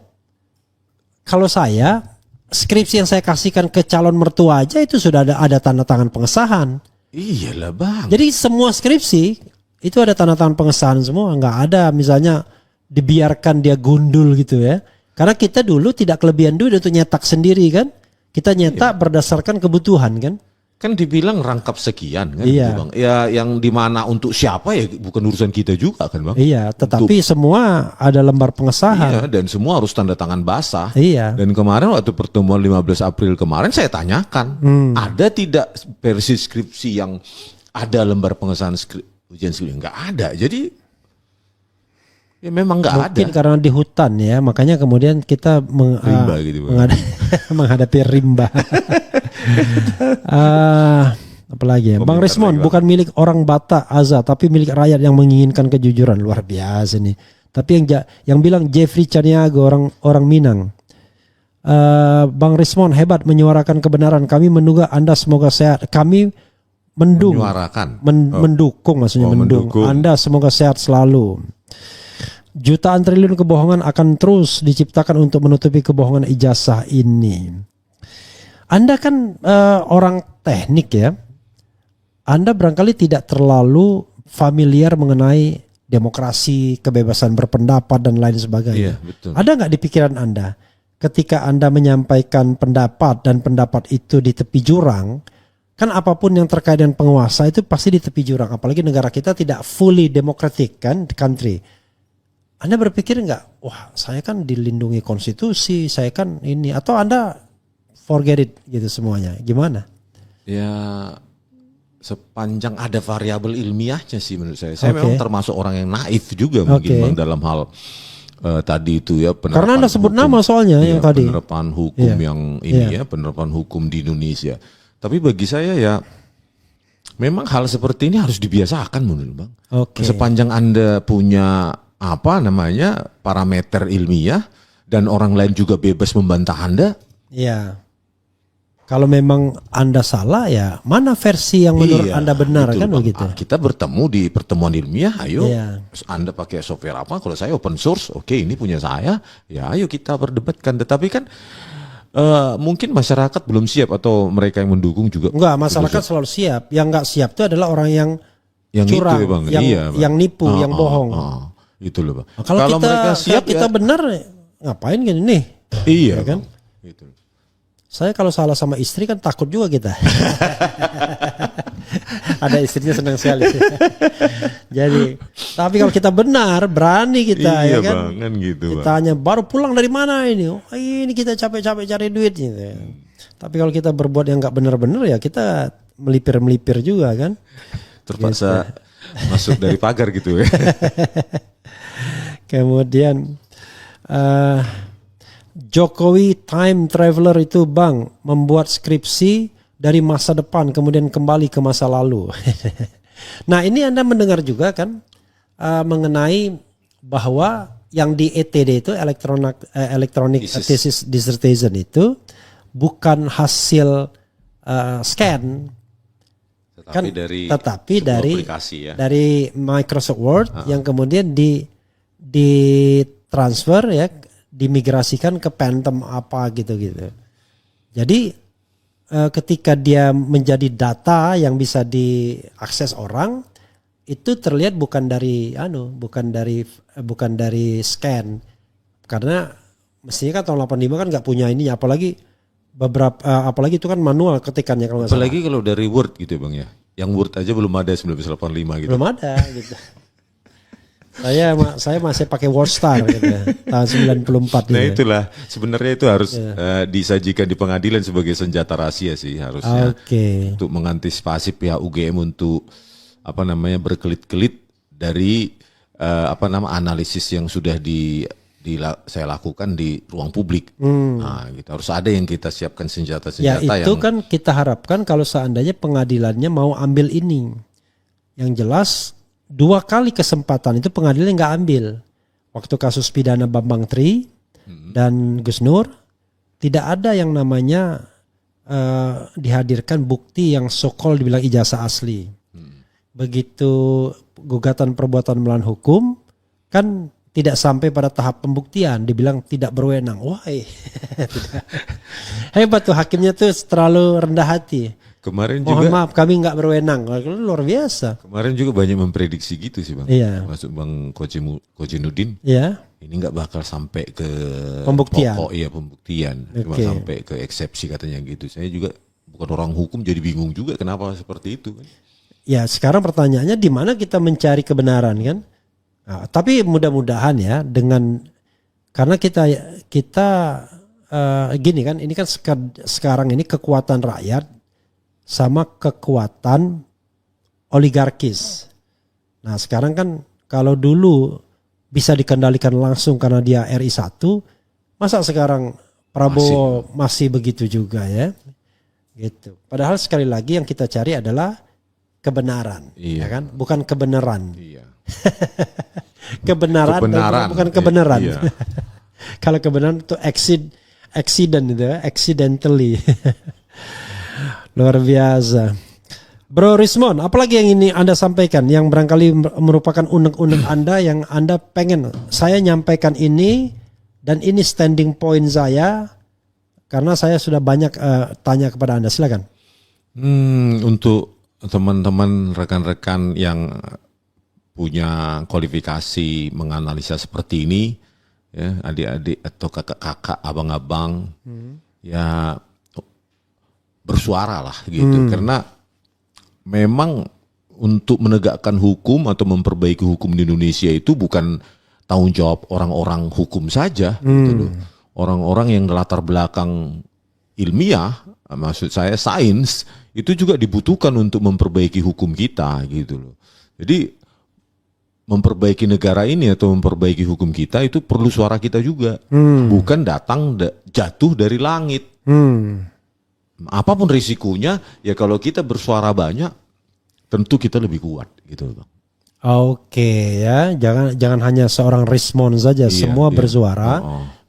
kalau saya skripsi yang saya kasihkan ke calon mertua aja itu sudah ada tanda tangan pengesahan. Iyalah Bang. Jadi semua skripsi itu ada tanda tangan pengesahan semua, nggak ada misalnya dibiarkan dia gundul gitu ya. Karena kita dulu tidak kelebihan duit untuk nyetak sendiri kan. Kita nyetak berdasarkan kebutuhan kan. Kan dibilang rangkap sekian kan Iya. gitu, Bang. Ya yang dimana untuk siapa ya bukan urusan kita juga kan Bang. Iya, tetapi semua ada lembar pengesahan. Iya, dan semua harus tanda tangan basah. Iya. Dan kemarin waktu pertemuan 15 April kemarin saya tanyakan, ada tidak versi skripsi yang ada lembar pengesahan ujian skripsi? Enggak ada. Jadi ya memang enggak ada. Mungkin karena di hutan ya, makanya kemudian kita Rimba gitu, Bang. menghadapi rimba. Apalagi ya, Bang Komentar Rismon lagi, Bang. bukan milik orang Batak Aza, tapi milik rakyat yang menginginkan kejujuran. Luar biasa nih. Tapi yang bilang Jeffrey Chaniago orang Minang. Bang Rismon hebat menyuarakan kebenaran. Kami menduga Anda semoga sehat. Kami Menyuarakan. mendukung maksudnya mendukung. Anda semoga sehat selalu. Jutaan triliun kebohongan akan terus diciptakan untuk menutupi kebohongan ijazah ini. Anda kan orang teknik ya. Anda barangkali tidak terlalu familiar mengenai demokrasi, kebebasan berpendapat dan lain sebagainya. Iya, betul. Ada nggak di pikiran Anda ketika Anda menyampaikan pendapat dan pendapat itu di tepi jurang, kan apapun yang terkait dengan penguasa itu pasti di tepi jurang. Apalagi negara kita tidak fully democratic kan, country. Anda berpikir nggak, wah saya kan dilindungi konstitusi, saya kan ini, atau Anda forget it gitu semuanya, gimana? Ya sepanjang ada variabel ilmiahnya sih menurut saya. Saya Oke. memang termasuk orang yang naif juga mungkin Oke. Bang dalam hal tadi itu ya penerapan Karena Anda sebut hukum. nama soalnya Iya, yang tadi. penerapan hukum Iya. yang ini Iya. ya, penerapan hukum di Indonesia. Tapi bagi saya ya memang hal seperti ini harus dibiasakan menurut Bang. Oke. Sepanjang Anda punya apa namanya parameter ilmiah dan orang lain juga bebas membantah Anda. Iya. Kalau memang Anda salah ya mana versi yang menurut Iya, Anda benar betul, kan Bang. begitu. Kita bertemu di pertemuan ilmiah, ayo Iya. Anda pakai software apa, kalau saya open source, oke ini punya saya, ya ayo kita perdebatkan. Tetapi kan mungkin masyarakat belum siap atau mereka yang mendukung juga. Enggak, masyarakat selalu siap. Yang enggak siap itu adalah orang yang Yang curang, itu ya Bang, yang, iya, Bang. yang nipu, yang bohong. Itu loh Bang. Nah, kalau kita mereka siap kita ya, benar ngapain gini nih? iya ya kan? Bang. Gitu. Saya kalau salah sama istri kan takut juga kita. Ada istrinya senang sekali. Jadi, tapi kalau kita benar, berani kita ya Iya kan. Bang, kan gitu Bang. Kita hanya baru pulang dari mana ini? Oh, ini kita capek-capek cari duit gitu. Tapi kalau kita berbuat yang nggak benar-benar ya kita melipir-melipir juga kan. Terpaksa masuk dari pagar gitu ya. Kemudian Jokowi time traveler itu Bang membuat skripsi dari masa depan kemudian kembali ke masa lalu. Nah ini Anda mendengar juga kan mengenai bahwa yang di ETD itu electronic thesis dissertation itu bukan hasil scan kan, tetapi dari aplikasi ya. dari Microsoft Word yang kemudian di transfer ya, dimigrasikan ke Phantom apa gitu. Jadi ketika dia menjadi data yang bisa diakses orang, itu terlihat bukan dari scan, karena mestinya kan tahun 85 kan nggak punya ini, apalagi itu kan manual ketikannya kalau nggak salah. Apalagi kalau dari Word gitu ya Bang ya. Yang Word aja belum ada 1985 gitu. Belum ada gitu. Saya masih pakai WordStar gitu ya, tahun 94 Nah gitu. itulah sebenarnya itu harus disajikan di pengadilan sebagai senjata rahasia sih harusnya. Oke. Untuk mengantisipasi pihak UGM untuk berkelit-kelit dari analisis yang sudah saya lakukan di ruang publik. Nah, gitu. Harus ada yang kita siapkan Ya senjata-senjata itu yang kan kita harapkan kalau seandainya pengadilannya mau ambil ini. Yang jelas 2 kali kesempatan itu pengadilan nggak ambil. Waktu kasus pidana Bambang Tri dan Gus Nur, tidak ada yang namanya dihadirkan bukti yang so-called dibilang ijazah asli. Begitu gugatan perbuatan melawan hukum, kan tidak sampai pada tahap pembuktian, dibilang tidak berwenang. Wah, hebat tuh hakimnya tuh terlalu rendah hati. kemarin Mohon juga maaf kami nggak berwenang. Luar biasa. kemarin juga banyak memprediksi gitu sih Bang. Iya. Masuk Bang Kojinuddin. Ya, Ini nggak bakal sampai ke Pembuktian. pokok, ya pembuktian, cuma Oke. sampai ke eksepsi katanya gitu. Saya juga bukan orang hukum jadi bingung juga kenapa seperti itu kan. ya sekarang pertanyaannya di mana kita mencari kebenaran kan? Nah, tapi mudah-mudahan ya dengan karena kita gini kan, ini kan sekarang ini kekuatan rakyat sama kekuatan oligarkis. Nah sekarang kan kalau dulu bisa dikendalikan langsung karena dia RI 1, masa sekarang Prabowo masih begitu juga ya? Gitu. Padahal sekali lagi yang kita cari adalah kebenaran, Iya. ya kan? Bukan kebenaran. Iya. Kebenaran, Kebenaran. bukan kebenaran. Iya. Kalau kebenaran itu accident itu ya, accidentally. Luar biasa. Bro Rismon, apalagi yang ini Anda sampaikan yang barangkali merupakan unek-unek Anda yang Anda pengen saya nyampaikan ini dan ini standing point saya karena saya sudah banyak tanya kepada Anda. Silakan. Untuk teman-teman rekan-rekan yang punya kualifikasi menganalisa seperti ini, ya adik-adik atau kakak-kakak, abang-abang, ya bersuara lah gitu, karena memang untuk menegakkan hukum atau memperbaiki hukum di Indonesia itu bukan tanggung jawab orang-orang hukum saja, gitu loh. Orang-orang yang latar belakang ilmiah, maksud saya sains, itu juga dibutuhkan untuk memperbaiki hukum kita, gitu loh. Jadi memperbaiki negara ini atau memperbaiki hukum kita itu perlu suara kita juga, bukan datang jatuh dari langit. Apapun risikonya, ya kalau kita bersuara banyak, tentu kita lebih kuat, gitu Bang. Oke ya, jangan hanya seorang Rismon saja, Iya, semua iya. bersuara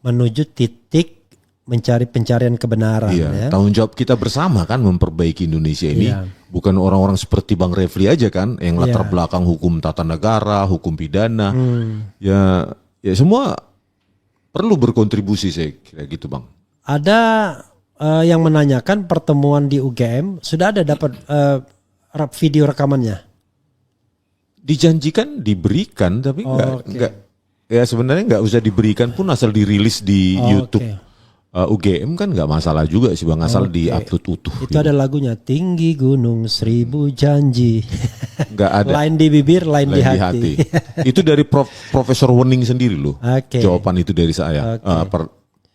menuju titik mencari pencarian kebenaran. Iya, Ya. tanggung jawab kita bersama kan memperbaiki Indonesia ini. Iya. Bukan orang-orang seperti Bang Refli aja kan, yang latar Iya. belakang hukum tata negara, hukum pidana. Ya semua perlu berkontribusi, saya kira gitu Bang. Ada yang menanyakan pertemuan di UGM, sudah ada dapat video rekamannya? Dijanjikan diberikan, tapi Oke. enggak. Ya sebenarnya nggak usah diberikan pun asal dirilis di YouTube. UGM kan nggak masalah juga sih Bang, asal di-upload utuh. Itu ada lagunya, Tinggi Gunung Seribu Janji. Nggak ada. Lain di bibir, lain di Lain hati. Itu dari Profesor Wening sendiri loh. Oke. Jawaban itu dari saya.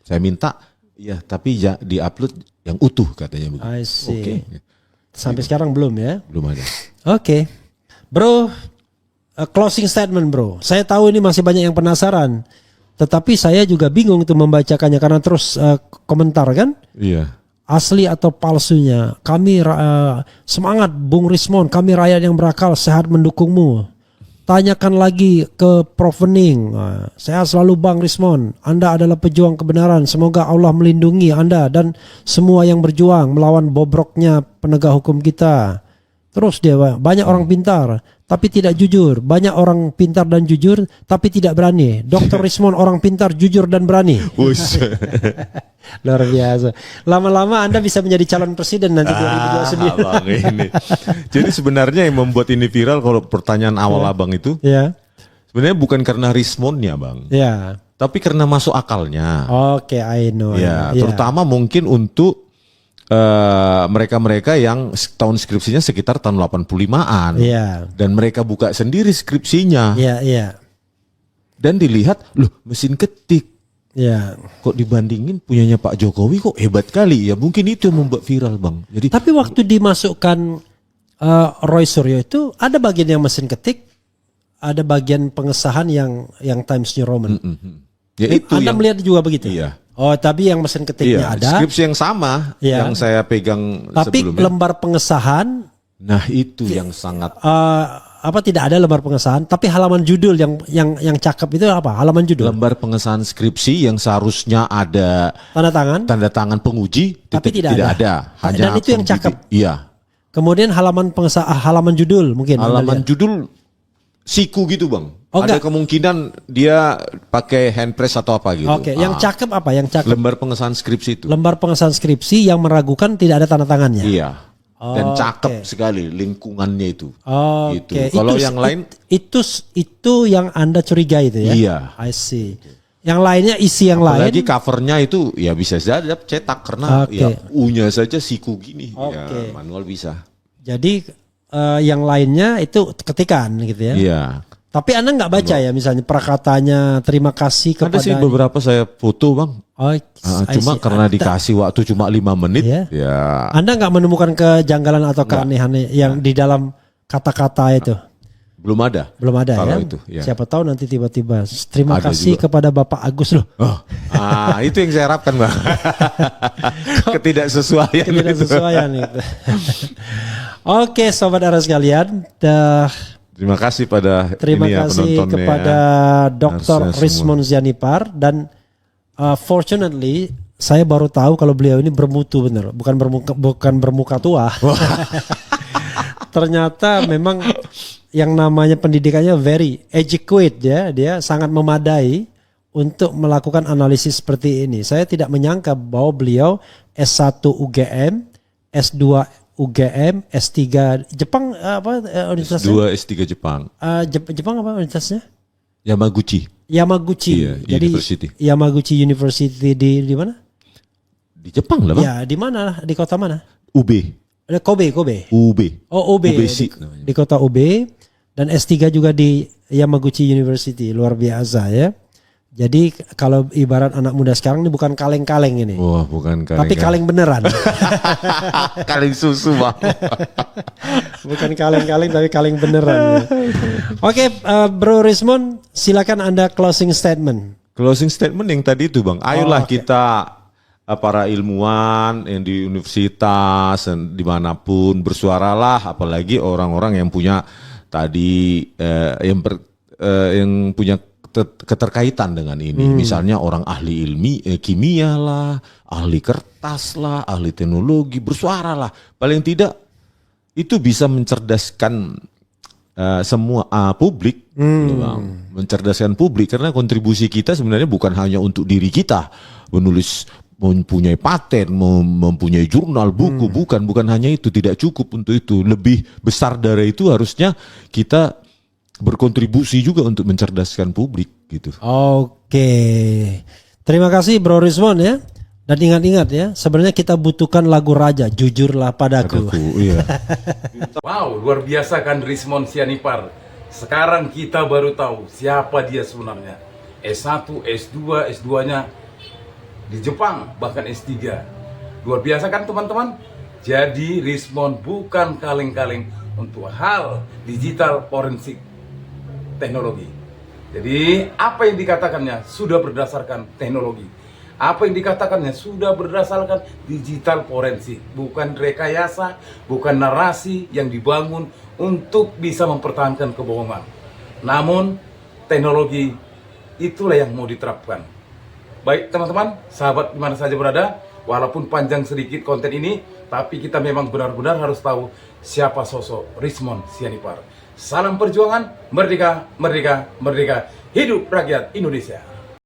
Saya minta, ya tapi ya di-upload yang utuh katanya begitu. I see. Oke, Sampai sekarang belum ya? belum ada. Oke. Bro, closing statement bro. Saya tahu ini masih banyak yang penasaran. Tetapi saya juga bingung itu membacakannya karena terus komentar kan. Iya. Asli atau palsunya. Kami semangat Bung Rismon, kami rakyat yang berakal sehat mendukungmu. Tanyakan lagi ke Prof Wening. Sehat selalu Bang Rismon. Anda adalah pejuang kebenaran. Semoga Allah melindungi Anda dan semua yang berjuang melawan bobroknya penegak hukum kita. Terus dia banyak orang pintar tapi tidak jujur. Banyak orang pintar dan jujur tapi tidak berani. Dr. Rismon orang pintar, jujur dan berani. Luar biasa. Lama-lama Anda bisa menjadi calon presiden nanti 2029. Abang ini. Jadi sebenarnya yang membuat ini viral kalau pertanyaan awal abang itu, Ya. sebenarnya bukan karena Rismonnya Bang, Ya. tapi karena masuk akalnya. Oke, I know. Ya, Ya. terutama mungkin untuk mereka-mereka yang tahun skripsinya sekitar tahun 85-an. Iya. Dan mereka buka sendiri skripsinya. Iya, iya. Dan dilihat, loh mesin ketik. Iya. Kok dibandingin punyanya Pak Jokowi kok hebat kali. Ya mungkin itu yang membuat viral Bang. Jadi Tapi waktu dimasukkan Roy Suryo itu ada bagian yang mesin ketik, ada bagian pengesahan yang Times New Roman. Ya itu Anda yang melihat juga begitu? Iya. Oh, tapi yang mesin ketiknya iya, ada. skripsi yang sama Iya. yang saya pegang Tapi sebelumnya. lembar pengesahan Nah, itu yang sangat tidak ada lembar pengesahan, tapi halaman judul yang cakep itu apa? Halaman judul. lembar pengesahan skripsi yang seharusnya ada Tanda tangan. tanda tangan penguji, Tapi tidak ada. Hanya Dan itu yang pembimbing. cakep. Iya. Kemudian halaman pengesahan, halaman judul mungkin. Anda Halaman lihat. judul siku gitu, Bang. Oh, ada enggak. kemungkinan dia pakai hand press atau apa gitu. Oke, yang cakep apa? Yang cakep. lembar pengesahan skripsi itu. Lembar pengesahan skripsi yang meragukan tidak ada tanda tangannya. Iya. Dan Oke. cakep sekali lingkungannya itu. Oke. Gitu. Kalau yang lain itu yang Anda curigai itu ya? Iya. I see. Yang lainnya isi yang apalagi lain. covernya itu ya bisa saja cetak karena Oke. ya U-nya saja siku gini. Oke. Ya manual bisa. Jadi yang lainnya itu ketikan gitu ya. Iya. Tapi Anda nggak baca ya misalnya prakatanya terima kasih kepada. Ada sih beberapa saya foto, Bang. Oh, I Cuma see. karena dikasih waktu cuma 5 menit Iya. ya. Anda nggak menemukan kejanggalan atau keanehan yang di dalam kata-kata itu? Belum ada. Belum ada Kalau ya? itu, ya. Siapa tahu nanti tiba-tiba terima Ada kasih juga. kepada Bapak Agus loh. Oh, itu yang saya harapkan, Bang. Ketidaksesuaian. Ketidaksesuaian itu. Oke, sobat Ara sekalian, Terima kasih pada terima ini ya, kasih penontonnya kepada ya. Dr. Harusnya Rismon Zianipar dan fortunately saya baru tahu kalau beliau ini bermutu bener, bukan bermuka tua. Ternyata memang yang namanya pendidikannya very adequate ya, dia sangat memadai untuk melakukan analisis seperti ini. Saya tidak menyangka bahwa beliau S1 UGM, S2 UGM, S3 Jepang apa universitasnya? S2 S3 Jepang. Jepang apa universitasnya? Yamaguchi. Yamaguchi. Iya, Jadi University. Yamaguchi University di mana? Di Jepang lah, Bang. Ya, di mana? Di kota mana? UB. Kobe. UB. Oh, OB. UBC Di, namanya. di kota OB dan S3 juga di Yamaguchi University. Luar biasa ya. Jadi kalau ibarat anak muda sekarang ini bukan kaleng-kaleng ini. Wah, bukan kaleng. Tapi kaleng beneran. kaleng susu, Bang. Bukan kaleng-kaleng tapi kaleng beneran. Ya. Oke, Bro Rismon, silakan Anda closing statement. Closing statement yang tadi itu, Bang. Ayolah oke. kita para ilmuwan yang di universitas dan dimanapun bersuaralah, apalagi orang-orang yang punya tadi yang punya keterkaitan dengan ini. Misalnya orang ahli kimia lah, ahli kertas lah, ahli teknologi, bersuaralah. Paling tidak itu bisa mencerdaskan semua publik, gitu, Bang. Mencerdaskan publik karena kontribusi kita sebenarnya bukan hanya untuk diri kita menulis, mempunyai paten, mempunyai jurnal, buku, bukan hanya itu, tidak cukup untuk itu. Lebih besar dari itu harusnya kita berkontribusi juga untuk mencerdaskan publik gitu. Oke. Terima kasih Bro Rismon ya. Dan ingat-ingat ya, sebenarnya kita butuhkan lagu raja, jujurlah padaku. Iya. Wow, luar biasa kan Rismon Zianipar. Sekarang kita baru tahu siapa dia sebenarnya. S1, S2, S2-nya di Jepang, bahkan S3. Luar biasa kan teman-teman? Jadi Rismon bukan kaleng-kaleng untuk hal digital forensik teknologi. Jadi apa yang dikatakannya sudah berdasarkan teknologi. Apa yang dikatakannya sudah berdasarkan digital forensik, bukan rekayasa, bukan narasi yang dibangun untuk bisa mempertahankan kebohongan. Namun teknologi itulah yang mau diterapkan. Baik teman-teman, sahabat di mana saja berada, walaupun panjang sedikit konten ini, tapi kita memang benar-benar harus tahu siapa sosok Rismon Zianipar. Salam perjuangan, merdeka, merdeka, merdeka, hidup rakyat Indonesia.